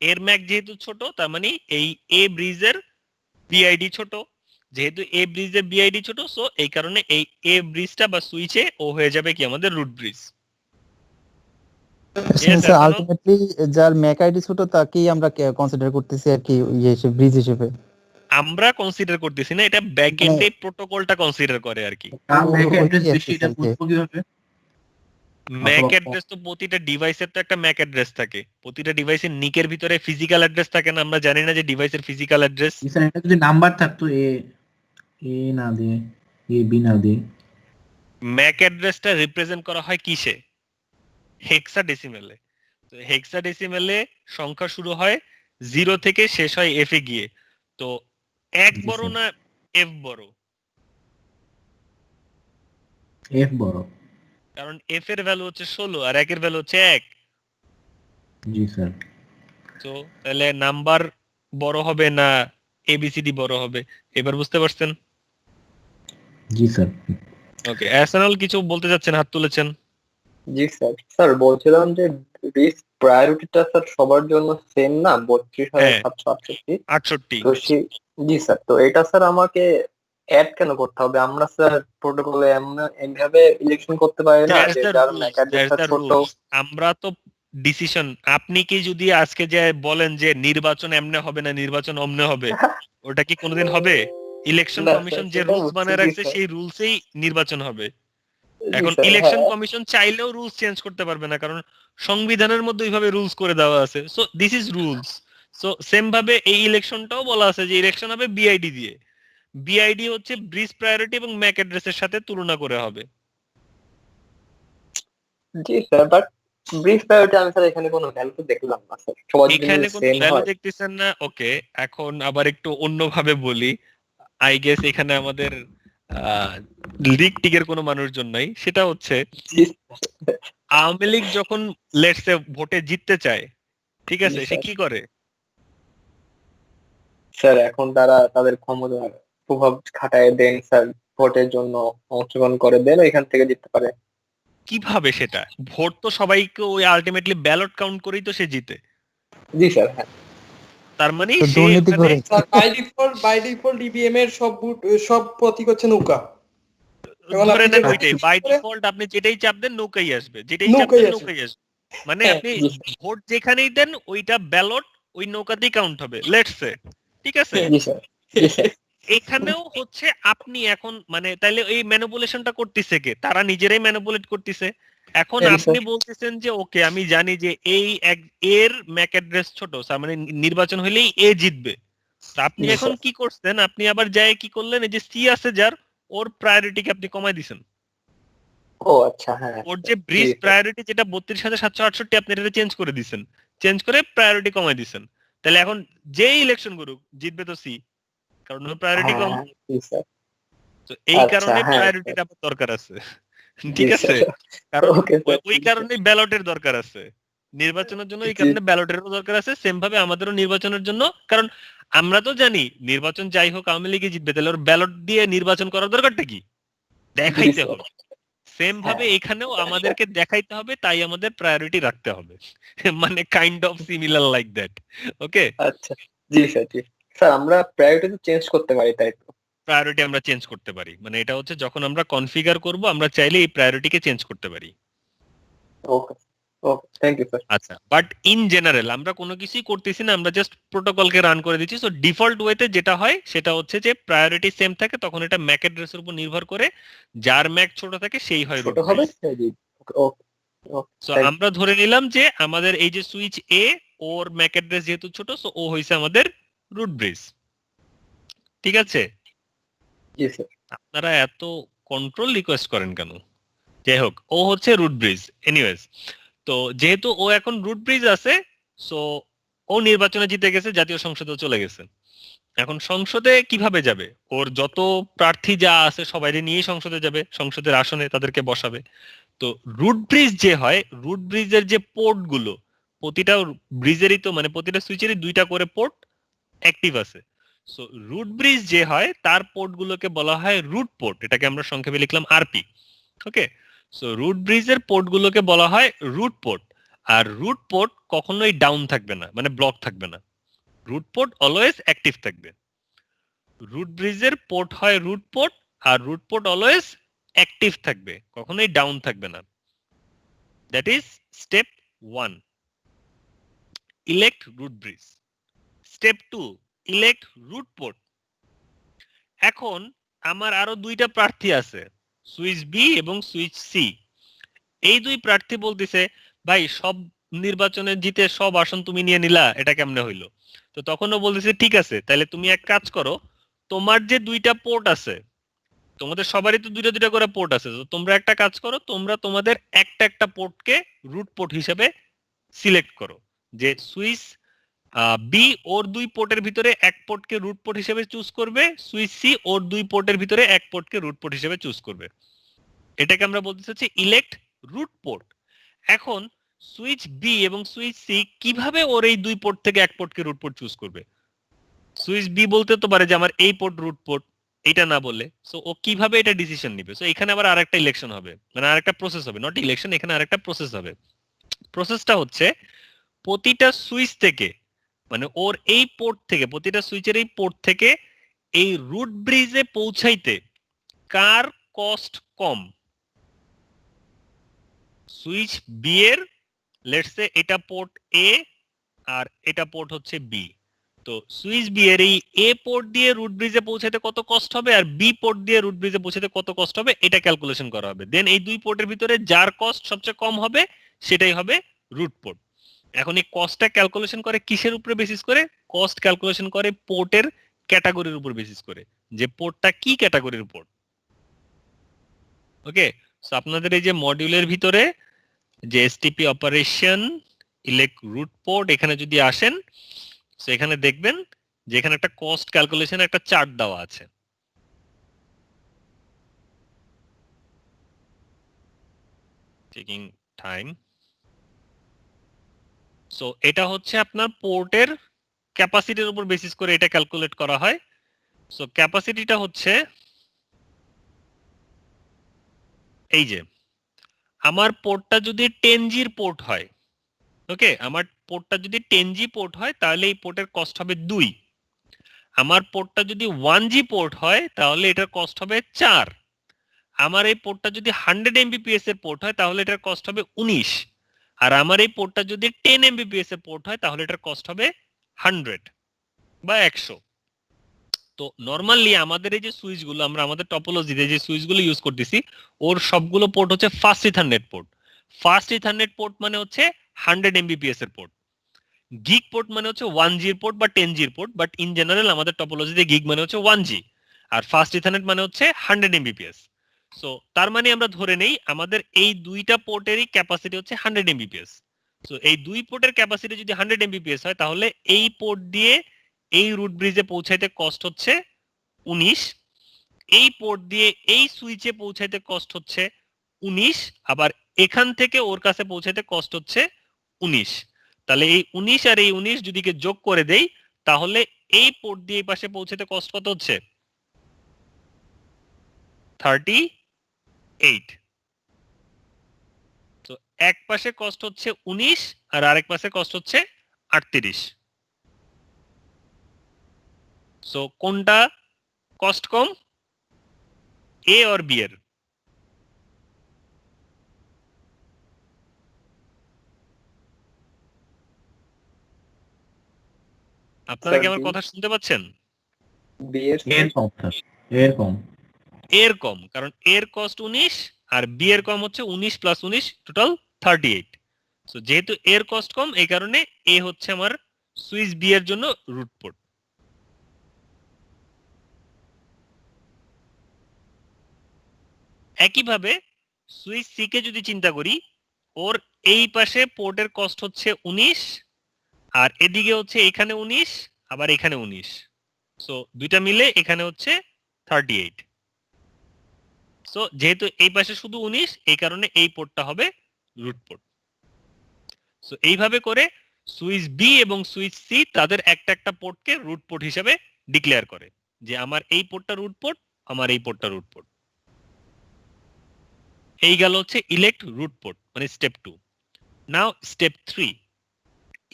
এর ম্যাক যেহেতু ছোট তার মানে এই এ ব্রিজের বিআইডি ছোট, যেহেতু এ ব্রিজের বিআইডি ছোট, সো এই কারণে এই এ ব্রিজটা বা সুইচে ও হয়ে যাবে কি আমাদের রুট ব্রিজ। স্যার আলটিমেটলি যার ম্যাক আইডি ছোট তাকেই আমরা কনসিডার করতেছি আর কি ইয়ে হিসেবে ব্রিজ হিসেবে। আমরা কনসিডার করতেছি না, এটা ব্যাক এন্ডে প্রোটোকলটা কনসিডার করে আর কি। ম্যাক অ্যাড্রেস বেশি এটা বুঝবো কিভাবে? ম্যাক অ্যাড্রেস তো প্রতিটা ডিভাইসের তো একটা ম্যাক অ্যাড্রেস থাকে, প্রতিটা ডিভাইসের নিকের ভিতরে ফিজিক্যাল অ্যাড্রেস থাকে না, আমরা জানি না যে ডিভাইসের ফিজিক্যাল অ্যাড্রেস। স্যার এটা যদি নাম্বার থাকতো এ না দিয়ে এ বি না দিয়ে, ম্যাক অ্যাড্রেসটা রিপ্রেজেন্ট করা হয় কিসে? হেক্সাডেসিমেলে। তো হেক্সাডেসিমেলে সংখ্যা শুরু হয় জিরো থেকে শেষ হয় এফ এ গিয়ে। তো এক জি, বড় স্যার। না এফ বড়? এফ বড়। কারণ এফ এর ভ্যালু হচ্ছে 16 আর একের ভ্যালু হচ্ছে 1। জি স্যার। তো তাহলে নাম্বার বড় হবে না এবিসিডি বড় হবে? এবার বুঝতে পারছেন? জি স্যার। ওকে, এসএনএল কিছু বলতে যাচ্ছেন, হাত তুলেছেন। জি স্যার। স্যার বলছিলাম যে রিস্ক প্রায়োরিটিটা স্যার সবার জন্য সেম না, 32,768। 68। তো জি স্যার, তো এটা স্যার আমাকে অ্যাড কেন করতে হবে? আমরা স্যার প্রোটোকলে এভাবে ইলেকশন করতে পারি না দ্যাটস যে দ্য যার রুলস, দ্যাটস মেকানিজমটা দ্য ছোট? রুলস। আমরা তো ডিসিশন, আপনি কি যদি আজকে যে বলেন যে নির্বাচন এমনে হবে না নির্বাচন অমনে হবে, ওটা কি কোনোদিন হবে? ইলেকশন না কমিশন স্যার, যে সেটা রুলস বুঝছি। বানায় জি রাখছে স্যার, সেই রুলসেই নির্বাচন হবে। জি এখন স্যার, ইলেকশন হ্যাঁ। কমিশন চাইলেও রুলস চেঞ্জ করতে পারবে না, কারণ সংবিধানের মধ্যে ওইভাবে রুলস করে দেওয়া আছে। So this is rules. So same ভাবে এই ইলেকশনটাও বলা আছে যে ইলেকশন হবে বিআইডি দিয়ে। বিআইডি হচ্ছে ব্রিজ প্রায়োরিটি এবং ম্যাক অ্যাড্রেসের সাথে তুলনা করে হবে। জি স্যার, বাট ব্রিফ প্রায়োরিটি আমি স্যার এখানে কোনো ভ্যালু তো দেখলাম না স্যার, সবার জন্য এখানে কোনো সেম ভ্যালু হয়। দেখতেছেন না? ওকে, এখন আবার একটু অন্যভাবে বলি। আই গেস এখানে আমাদের লিগ টিগের কোনো মানুষজন নাই। সেটা হচ্ছে জি আওয়ামী লীগ যখন লেটসে ভোটে জিততে চায়, ঠিক আছে, সে স্যার। কি করে? স্যার এখন তারা তাদের ক্ষমতা প্রভাব খাটায় দেন স্যার, ভোটের জন্য অংশগ্রহণ করে দেন, এখান থেকে জিততে পারে। কিভাবে সেটা? ভোট তো সবাইকে ওই আলটিমেটলি ব্যালট কাউন্ট করেই তো সে জিতে। জি স্যার, হ্যাঁ। তার মানে তো সে দুর্নীতি ওখানে করে। স্যার বাই ডিফল্ট ইভিএম এর সব প্রতীক হচ্ছে নৌকা। এখন ধরে আপনি নেন যেটা ওইটাই বাই ডিফল্ট, আপনি যেটাই চাপ দেন নৌকাই আসবে, যেটাই চাপ নৌকাই দেন আসে। নৌকাই আসবে। মানে হ্যাঁ, আপনি জি স্যার, ভোট যেখানেই দেন ওইটা ব্যালট ওই নৌকাতেই কাউন্ট হবে লেটস সে, ঠিক আছে? জি স্যার, জি স্যার। এখানেও হচ্ছে আপনি এখন মানে তাইলে এই ম্যানিপুলেশনটা করতেছে কে? তারা নিজেরাই ম্যানিপুলেট করতেছে। এখন জি আপনি স্যার, বলতেছেন যে ওকে আমি জানি যে এই এর ম্যাক অ্যাড্রেস ছোট, তার মানে নির্বাচন হলেই এ জিতবে। তা আপনি জি এখন স্যার। কি করছেন? আপনি আবার যায় কি করলেন, এই যে সি আছে যার, ওর প্রায়োরিটিকে আপনি কমায় দিছেন। ও আচ্ছা, হ্যাঁ ওর স্যার, যে জি ব্রিজ স্যার। প্রায়োরিটি যেটা 32,768, আপনি এটা চেঞ্জ করে দিছেন, চেঞ্জ করে প্রায়োরিটি কমায় দিছেন। তাহলে এখন যে ইলেকশন করুক জিতবে তো সি, কারণ ওর প্রায়োরিটি হ্যাঁ কম। হ্যাঁ, জি স্যার। তো এই আচ্ছা, কারণে হ্যাঁ স্যার, প্রায়োরিটিটা দরকার আছে, জি ঠিক আছে? স্যার। কারণ ওকে স্যার, ওই কারণে ব্যালটের দরকার আছে নির্বাচনের জন্য, এই জি কারণে ব্যালটেরও দরকার আছে। সেম ভাবে আমাদেরও নির্বাচনের জন্য, কারণ আমরা তো জানি নির্বাচন যাই হোক আওয়ামী লীগই জিতবে, তাহলে ওর ব্যালট দিয়ে নির্বাচন করার দরকারটা কি? জি দেখাইতে স্যার, হবে। সেম ভাবে হ্যাঁ। এখানেও আমাদেরকে দেখাইতে হবে, তাই আমাদের প্রায়োরিটি রাখতে হবে। মানে kind of similar like that. Okay, আচ্ছা, জি স্যার, জি স্যার। আমরা প্রায়োরিটি তো চেঞ্জ করতে পারি, তাই তো? প্রায়োরিটি আমরা চেঞ্জ করতে পারি, মানে এটা হচ্ছে যখন আমরা কনফিগার করব আমরা চাইলে এই প্রায়োরিটিকে চেঞ্জ করতে পারি। ওকে, ওকে, থ্যাংক ইউ স্যার। আচ্ছা, বাট ইন জেনারেল আমরা কোনো কিছুই করতেছি না, আমরা জাস্ট প্রোটোকলকে রান করে দিচ্ছি। সো ডিফল্ট ওয়েতে যেটা হয় সেটা হচ্ছে যে প্রায়োরিটি সেম থাকে, তখন এটা ম্যাক অ্যাড্রেসের উপর নির্ভর করে, যার ম্যাক ছোট থাকে সেই হয় ছোট রুট হবে, ব্রিজ। জি। ওকে, ওকে, ওকে, সো থ্যাংক আমরা ধরে নিলাম যে আমাদের এই যে সুইচ এ, ওর ম্যাক অ্যাড্রেস যেহেতু ছোট, সো ও হইছে আমাদের রুট ব্রিজ, ঠিক আছে? জি স্যার। আপনারা এত কন্ট্রোল রিকোয়েস্ট করেন কেন? যাই হোক, ও হচ্ছে রুট ব্রিজ। এনিওয়েজ, তো যেহেতু ও এখন রুট ব্রিজ আছে, সো ও নির্বাচনে জিতে গেছে, জাতীয় সংসদে চলে গেছে। এখন সংসদে কিভাবে যাবে? ওর যত প্রার্থী যা আছে সবাই নিয়েই সংসদে যাবে, সংসদের আসনে তাদেরকে বসাবে। তো রুট ব্রিজ যে হয়, রুট ব্রিজের যে পোর্ট গুলো, প্রতিটা ব্রিজেরই তো মানে প্রতিটা সুইচেরই 2টা করে পোর্ট অ্যাক্টিভ আছে। সো রুট ব্রিজ যে হয় তার পোর্ট গুলোকে বলা হয় রুট পোর্ট, এটাকে আমরা সংক্ষেপে লিখলাম আরপি। ওকে, সো রুট ব্রিজের পোর্ট গুলোকে বলা হয় রুট পোর্ট। আর রুট পোর্ট কখনোই ডাউন থাকবে না, মানে ব্লক থাকবে না। রুট পোর্ট অলওয়েজ অ্যাক্টিভ থাকবে। রুট ব্রিজের পোর্ট হয় রুট পোর্ট, আর রুট পোর্ট অলওয়েজ অ্যাক্টিভ থাকবে, কখনোই ডাউন থাকবে না। That is step 1, elect root bridge. Step 2, elect root port. এখন আমার আরো 2টা প্রার্থী আছে, সুইচ বি এবং সুইচ সি। এই 2 প্রার্থী বলতেছে ভাই সব নির্বাচনে জিতে সব আসন তুমি নিয়ে নিলা, এটা কেমনে হইলো? তো তখনও বলতেছে ঠিক আছে, তাহলে তুমি এক কাজ করো, তোমার যে 2টা পোর্ট আছে, তোমাদের সবারই তো 2টা করে পোর্ট আছে, তো তোমরা একটা কাজ করো, তোমরা তোমাদের একটা পোর্টকে রুট পোর্ট হিসেবে সিলেক্ট করো, যে সুইচ বি ওর দুই পোর্টের ভিতরে এক পোর্টকে রুট পোর্ট হিসেবে চুজ করবে, সুইচ সি ওর দুই পোর্টের ভিতরে এক পোর্টকে রুট পোর্ট হিসেবে চুজ করবে। এটাকে আমরা বলতে চাচ্ছি ইলেক্ট রুট পোর্ট। এখন সুইচ বি এবং সুইচ সি কিভাবে ওর এই দুই পোর্ট থেকে এক পোর্টকে রুট পোর্ট চুজ করবে? সুইচ বি বলতে তো পারে যে আমার এই পোর্ট রুট পোর্ট, এটা না বললে সো ও কিভাবে এটা ডিসিশন নিবে? সো এখানে আবার আরেকটা ইলেকশন হবে, মানে আরেকটা প্রসেস হবে, নট ইলেকশন, এখানে আরেকটা প্রসেস হবে। প্রসেসটা হচ্ছে প্রতিটা সুইচ থেকে, মানে ওর এই পোর্ট থেকে, প্রতিটা সুইচের এই পোর্ট থেকে এই রুট ব্রিজে পৌঁছাইতে কার কস্ট কম? সুইচ বি এর, লেটস সে এটা পোর্ট এ আর এটা পোর্ট হচ্ছে বি। তো সুইচ বি এর এই এ পোর্ট দিয়ে রুট ব্রিজে পৌঁছাতে কত কস্ট হবে আর বি পোর্ট দিয়ে রুট ব্রিজে পৌঁছাতে কত কস্ট হবে, এটা ক্যালকুলেশন করা হবে। দেন এই দুই পোর্টের ভিতরে যার কস্ট সবচেয়ে কম হবে সেটাই হবে রুট পোর্ট। এখন এই কস্টটা ক্যালকুলেশন করে কিসের উপরে বেসিস করে? কস্ট ক্যালকুলেশন করে পোর্টের ক্যাটাগরির উপর বেসিস করে, যে পোর্টটা কি ক্যাটাগরির পোর্ট। ওকে, সো আপনাদের এই যে মডিউলের ভিতরে যে STP operation elect root port, এখানে যদি আসেন সো এখানে দেখবেন যে এখানে একটা কস্ট ক্যালকুলেশন একটা চার্ট দেওয়া আছে। Taking time. সো এটা হচ্ছে আপনার পোর্টের ক্যাপাসিটির উপর বেসিস করে এটা ক্যালকুলেট করা হয়। সো ক্যাপাসিটিটা হচ্ছে এই যে আমার পোর্টটা যদি 10G পোর্ট হয়, ওকে, আমার পোর্টটা যদি 10G পোর্ট হয় তাহলে এই পোর্টের কস্ট হবে 2। আমার পোর্টটা যদি 1G পোর্ট হয় তাহলে এটার কস্ট হবে 4। আমার এই পোর্টটা যদি 100 Mbps এর পোর্ট হয় তাহলে এটার কস্ট হবে 19। আর আমার এই পোর্টটা যদি 10 Mbps এর পোর্ট হয় তাহলে এটার কস্ট হবে 100 বা 100। তো নরমালি আমাদের এই যে সুইচগুলো, আমরা আমাদের টপোলজিতে যে সুইচগুলো ইউজ করতেছি ওর সবগুলো পোর্ট হচ্ছে fast ethernet port. Fast ethernet port মানে হচ্ছে 100 Mbps এর পোর্ট। গিগ পোর্ট মানে হচ্ছে 1G এর পোর্ট বা 10G এর পোর্ট, বাট ইন জেনারেল আমাদের টপোলজিতে গিগ মানে হচ্ছে 1G আর ফাস্ট ইথারনেট মানে হচ্ছে 100 Mbps। সো তার মানে আমরা ধরে নেই আমাদের এই দুইটা পোর্টেরই ক্যাপাসিটি হচ্ছে 100 Mbps। সো এই দুই পোর্টের ক্যাপাসিটি যদি 100 Mbps হয় তাহলে এই পোর্ট দিয়ে এই রুট ব্রিজে পৌঁছাইতে কস্ট হচ্ছে 19, এই পোর্ট দিয়ে এই সুইচে পৌঁছাইতে কস্ট হচ্ছে 19, আবার এখান থেকে ওর কাছে পৌঁছাইতে কস্ট হচ্ছে 19। তাহলে এই 19 আর এই 19 যদি কে যোগ করে দেই তাহলে এই পোর্ট দিয়ে এই পাশে পৌঁছাতে কস্ট কত হচ্ছে? 38। তো এক পাশে কস্ট হচ্ছে 19 আর আরেক পাশে কস্ট হচ্ছে 38। সো কোনটা কস্ট কম, এ আর বি এর? আপনারা কি আমার কথা শুনতে পাচ্ছেন? বি এর এর কম স্যার, এর কম। এর কম, কারণ এর কস্ট 19 আর বি এর কম হচ্ছে 19 প্লাস 19 টোটাল 38। সো যেহেতু এর কস্ট কম এই কারণে এ হচ্ছে আমার সুইচ বি এর জন্য রুট পোর্ট। একইভাবে সুইচ সি কে যদি চিন্তা করি, ওর এই পাশে পোর্টের কস্ট হচ্ছে 19 আর এদিকে হচ্ছে এখানে 19 আবার এখানে 19। সো দুইটা মিলে এখানে হচ্ছে 38। সো যেহেতু এই পাশে শুধু 19 এই কারণে এই পোর্টটা হবে রুট পোর্ট। সো এইভাবে করে সুইচ বি এবং সুইচ সি তাদের একটা একটা পোর্টকে রুট পোর্ট হিসেবে ডিক্লেয়ার করে যে আমার এই পোর্টটা রুট পোর্ট, আমার এই পোর্টটা রুট পোর্ট। এই গেল হচ্ছে ইলেক্ট রুট পোর্ট মানে step 2। Now step 3,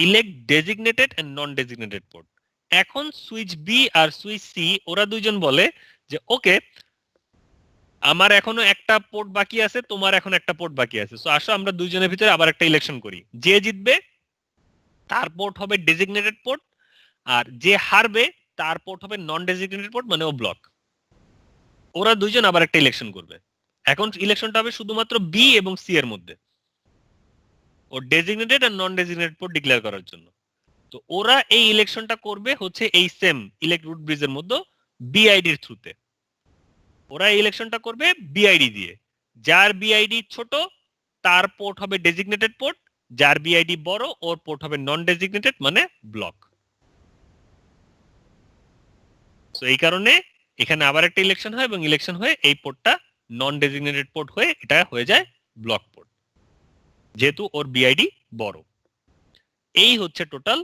elect designated and non designated port. এখন সুইচ বি আর সুইচ সি ওরা দুইজন বলে যে ওকে আমার এখনো একটা পোর্ট বাকি আছে, তোমার এখন একটা পোর্ট বাকি আছে, সো আসো আমরা দুইজনের ভিতরে আবার একটা ইলেকশন করি। যে জিতবে তার পোর্ট হবে ডেজিগনেটেড পোর্ট আর যে হারবে তার পোর্ট হবে নন ডেজিগনেটেড পোর্ট, মানে ও ব্লক। ওরা দুইজন আবার একটা ইলেকশন করবে। এখন ইলেকশনটা হবে শুধুমাত্র বি এবং সি এর মধ্যে, ও ডেজিগনেটেড আর নন ডেজিগনেটেড পোর্ট ডিক্লেয়ার করার জন্য। তো ওরা এই ইলেকশনটা করবে হচ্ছে এই সেম ইলেক্ট রুট ব্রিজের মধ্যে বিআইডির থ্রুতে। ওরা এই ইলেকশনটা করবে বিআইডি দিয়ে। যার বিআইডি ছোট তার পোর্ট হবে ডেজিগনেটেড পোর্ট, যার বিআইডি বড় ওর পোর্ট হবে নন ডেজিগনেটেড মানে ব্লক। সো এই কারণে এখানে আবার একটা ইলেকশন হয় এবং ইলেকশন হয়ে এই পোর্টটা নন ডেজিগনেটেড পোর্ট হয়ে এটা হয়ে যায় ব্লক পোর্ট, যেহেতু ওর বিআইডি বড়। এই হচ্ছে টোটাল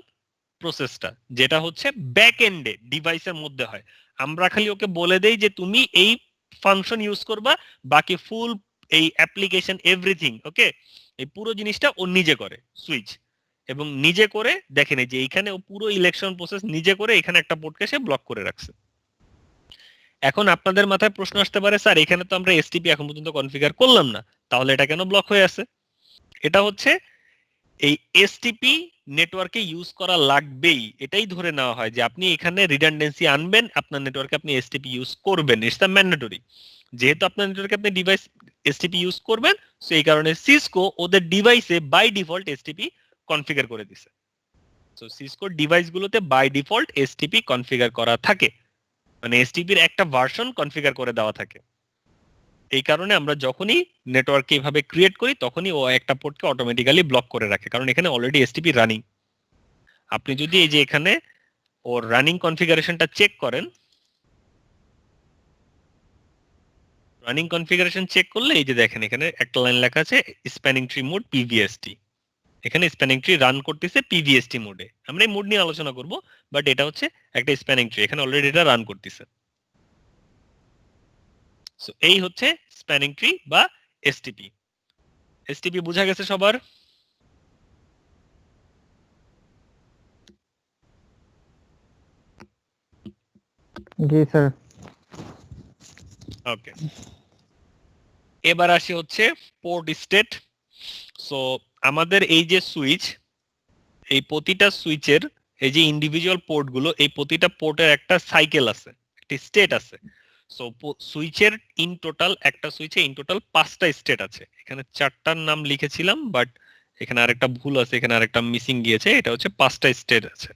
প্রসেসটা, যেটা হচ্ছে ব্যাক এন্ডে ডিভাইসের মধ্যে হয়। আমরা খালি ওকে বলে দেই যে তুমি এই ফাংশন ইউজ করবা, বাকি ফুল এই অ্যাপ্লিকেশন এভরিথিং ওকে, এই পুরো জিনিসটা ও নিজে করে সুইচ, এবং নিজে করে দেখেন এই যে এইখানে ও পুরো ইলেকশন প্রসেস নিজে করে এখানে একটা পোর্টকে সে ব্লক করে রাখছে। এখন আপনাদের মাথায় প্রশ্ন আসতে পারে, স্যার এখানে তো আমরা এসটিপি এখন পর্যন্ত কনফিগার করলাম না, তাহলে এটা কেন ব্লক হয়ে আছে? এটা হচ্ছে এই এসটিপি নেটওয়ার্কে ইউজ করা লাগবেই, এটাই ধরে নেওয়া হয় যে আপনি এখানে রিডান্ডেন্সি আনবেন, আপনার নেটওয়ার্কে আপনি এসটিপি ইউজ করবেন, ইটস দ্য ম্যান্ডেটরি। যেহেতু আপনার নেটওয়ার্কে আপনি ডিভাইস এসটিপি ইউজ করবেন, সো এই কারণে সিসকো ওদের ডিভাইসে বাই ডিফল্ট এসটিপি কনফিগার করে দিছে। সো সিসকো ডিভাইসগুলোতে বাই ডিফল্ট এসটিপি কনফিগার করা থাকে, মানে এসটিপির একটা ভার্সন কনফিগার করে দেওয়া থাকে। এই কারণে আমরা যখনই নেটওয়ার্ককে এইভাবে ক্রিয়েট করি তখনই ও একটা পোর্টকে অটোমেটিক্যালি ব্লক করে রাখে, কারণ এখানে অলরেডি এসটিপি রানিং। আপনি যদি এই যে এখানে ওর রানিং কনফিগারেশনটা চেক করেন, রানিং কনফিগারেশন চেক করলে এই যে দেখেন এখানে একটা লাইন লেখা আছে স্প্যানিং ট্রি মোড পিভিএসটি। এখানে স্প্যানিং ট্রি রান করতেছে পিভিএসটি মোডে। আমরা এই মোড নিয়ে আলোচনা করব, বাট এটা হচ্ছে একটা স্প্যানিং ট্রি, এখানে অলরেডি এটা রান করতেছে। সো এই হচ্ছে স্প্যানিং ট্রি বা এসটিপি। এসটিপি বোঝা গেছে সবার? জি স্যার। ওকে, এবার আসি হচ্ছে পোর্ট স্টেট। সো আমাদের এই যে সুইচ, এই প্রতিটা সুইচের এই যে ইন্ডিভিজুয়াল পোর্ট গুলো, এই প্রতিটা পোর্টের একটা সাইকেল আছে, একটা স্টেট আছে। সো সুইচের ইন টোটাল একটা সুইচে ইন টোটাল 5টা স্টেট আছে। এখানে 4টার নাম লিখেছিলাম, বাট এখানে আরেকটা ভুল আছে, এখানে আরেকটা মিসিং গিয়েছে, এটা হচ্ছে 5টা স্টেট আছে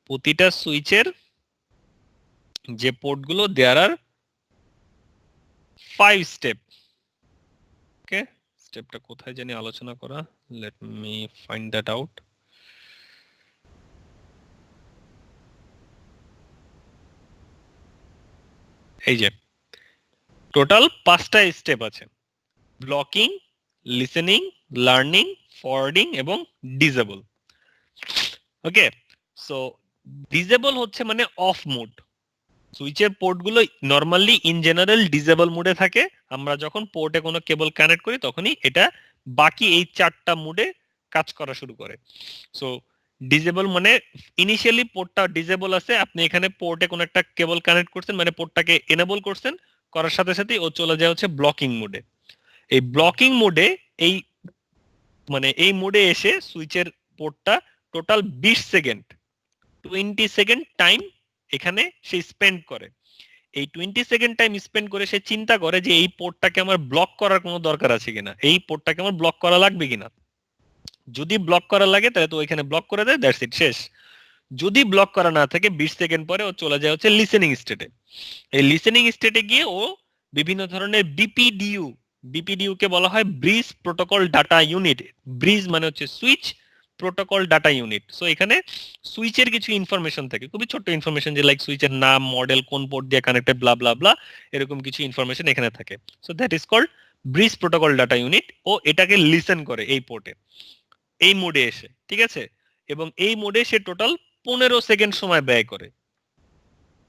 প্রতিটা সুইচের। যে পোর্ট গুলো দেয়ার আর 5 স্টেপ। ওকে, স্টেপটা কোথায় জানি আলোচনা করা, let me find that out. এই যে টোটাল 5টা স্টেপ আছে, ব্লকিং, লিসেনিং, লার্নিং, ফরওয়ার্ডিং এবং ডিসেবল। ওকে, সো ডিসেবল হচ্ছে মানে অফ মোড। সুইচের পোর্ট গুলো নরমালি ইন জেনারেল ডিসেবল মোডে থাকে। আমরা যখন পোর্টে কোনো কেবল কানেক্ট করি তখনই এটা বাকি এই 4টা মোডে কাজ করা শুরু করে। সো ডিসেবল মানে ইনিশিয়ালি পোর্টটা ডিসেবল আছে, আপনি এখানে পোর্টে কোনো একটা কেবল কানেক্ট করছেন, মানে পোর্টটাকে এনেবল করছেন, করার সাথে সাথে ও চলে যায় হচ্ছে ব্লকিং মোডে। এই ব্লকিং মোডে এই মানে এই মোডে এসে সুইচের পোর্টটা টোটাল 20 সেকেন্ড 20 সেকেন্ড টাইম এখানে সে স্পেন্ড করে। এই 20 সেকেন্ড টাইম স্পেন্ড করে সে চিন্তা করে যে এই পোর্টটাকে আমার ব্লক করার কোনো দরকার আছে কিনা, এই পোর্টটাকে আমার ব্লক করা লাগবে কিনা। যদি ব্লক করা লাগে তাহলে তো এখানে ব্লক করে দেয়, দ্যাটস ইট, শেষ। যদি ব্লক করা না থাকে 20 সেকেন্ড পরে ও চলে যায় হচ্ছে লিসেনিং স্টেটে। এই লিসেনিং স্টেটে গিয়ে ও বিভিন্ন ধরনের বিপিডিউ কে বলা হয় bridge protocol data unit. Bridge মানে হচ্ছে switch, protocol data unit. So এখানে সুইচের কিছু ইনফরমেশন থাকে, খুবই ছোট্ট ইনফরমেশন, যে লাইক সুইচের নাম, মডেল, কোন পোর্ট দিয়ে কানেক্টেড, ব্লা ব্লা ব্লা, এরকম কিছু ইনফরমেশন এখানে থাকে। So that is called bridge protocol data unit. ও এটাকে লিসেন করে এই পোর্টে, এই মোডে এসে, ঠিক আছে। এবং এই মোডে সে টোটাল 15 সেকেন্ড সময় ব্যয় করে।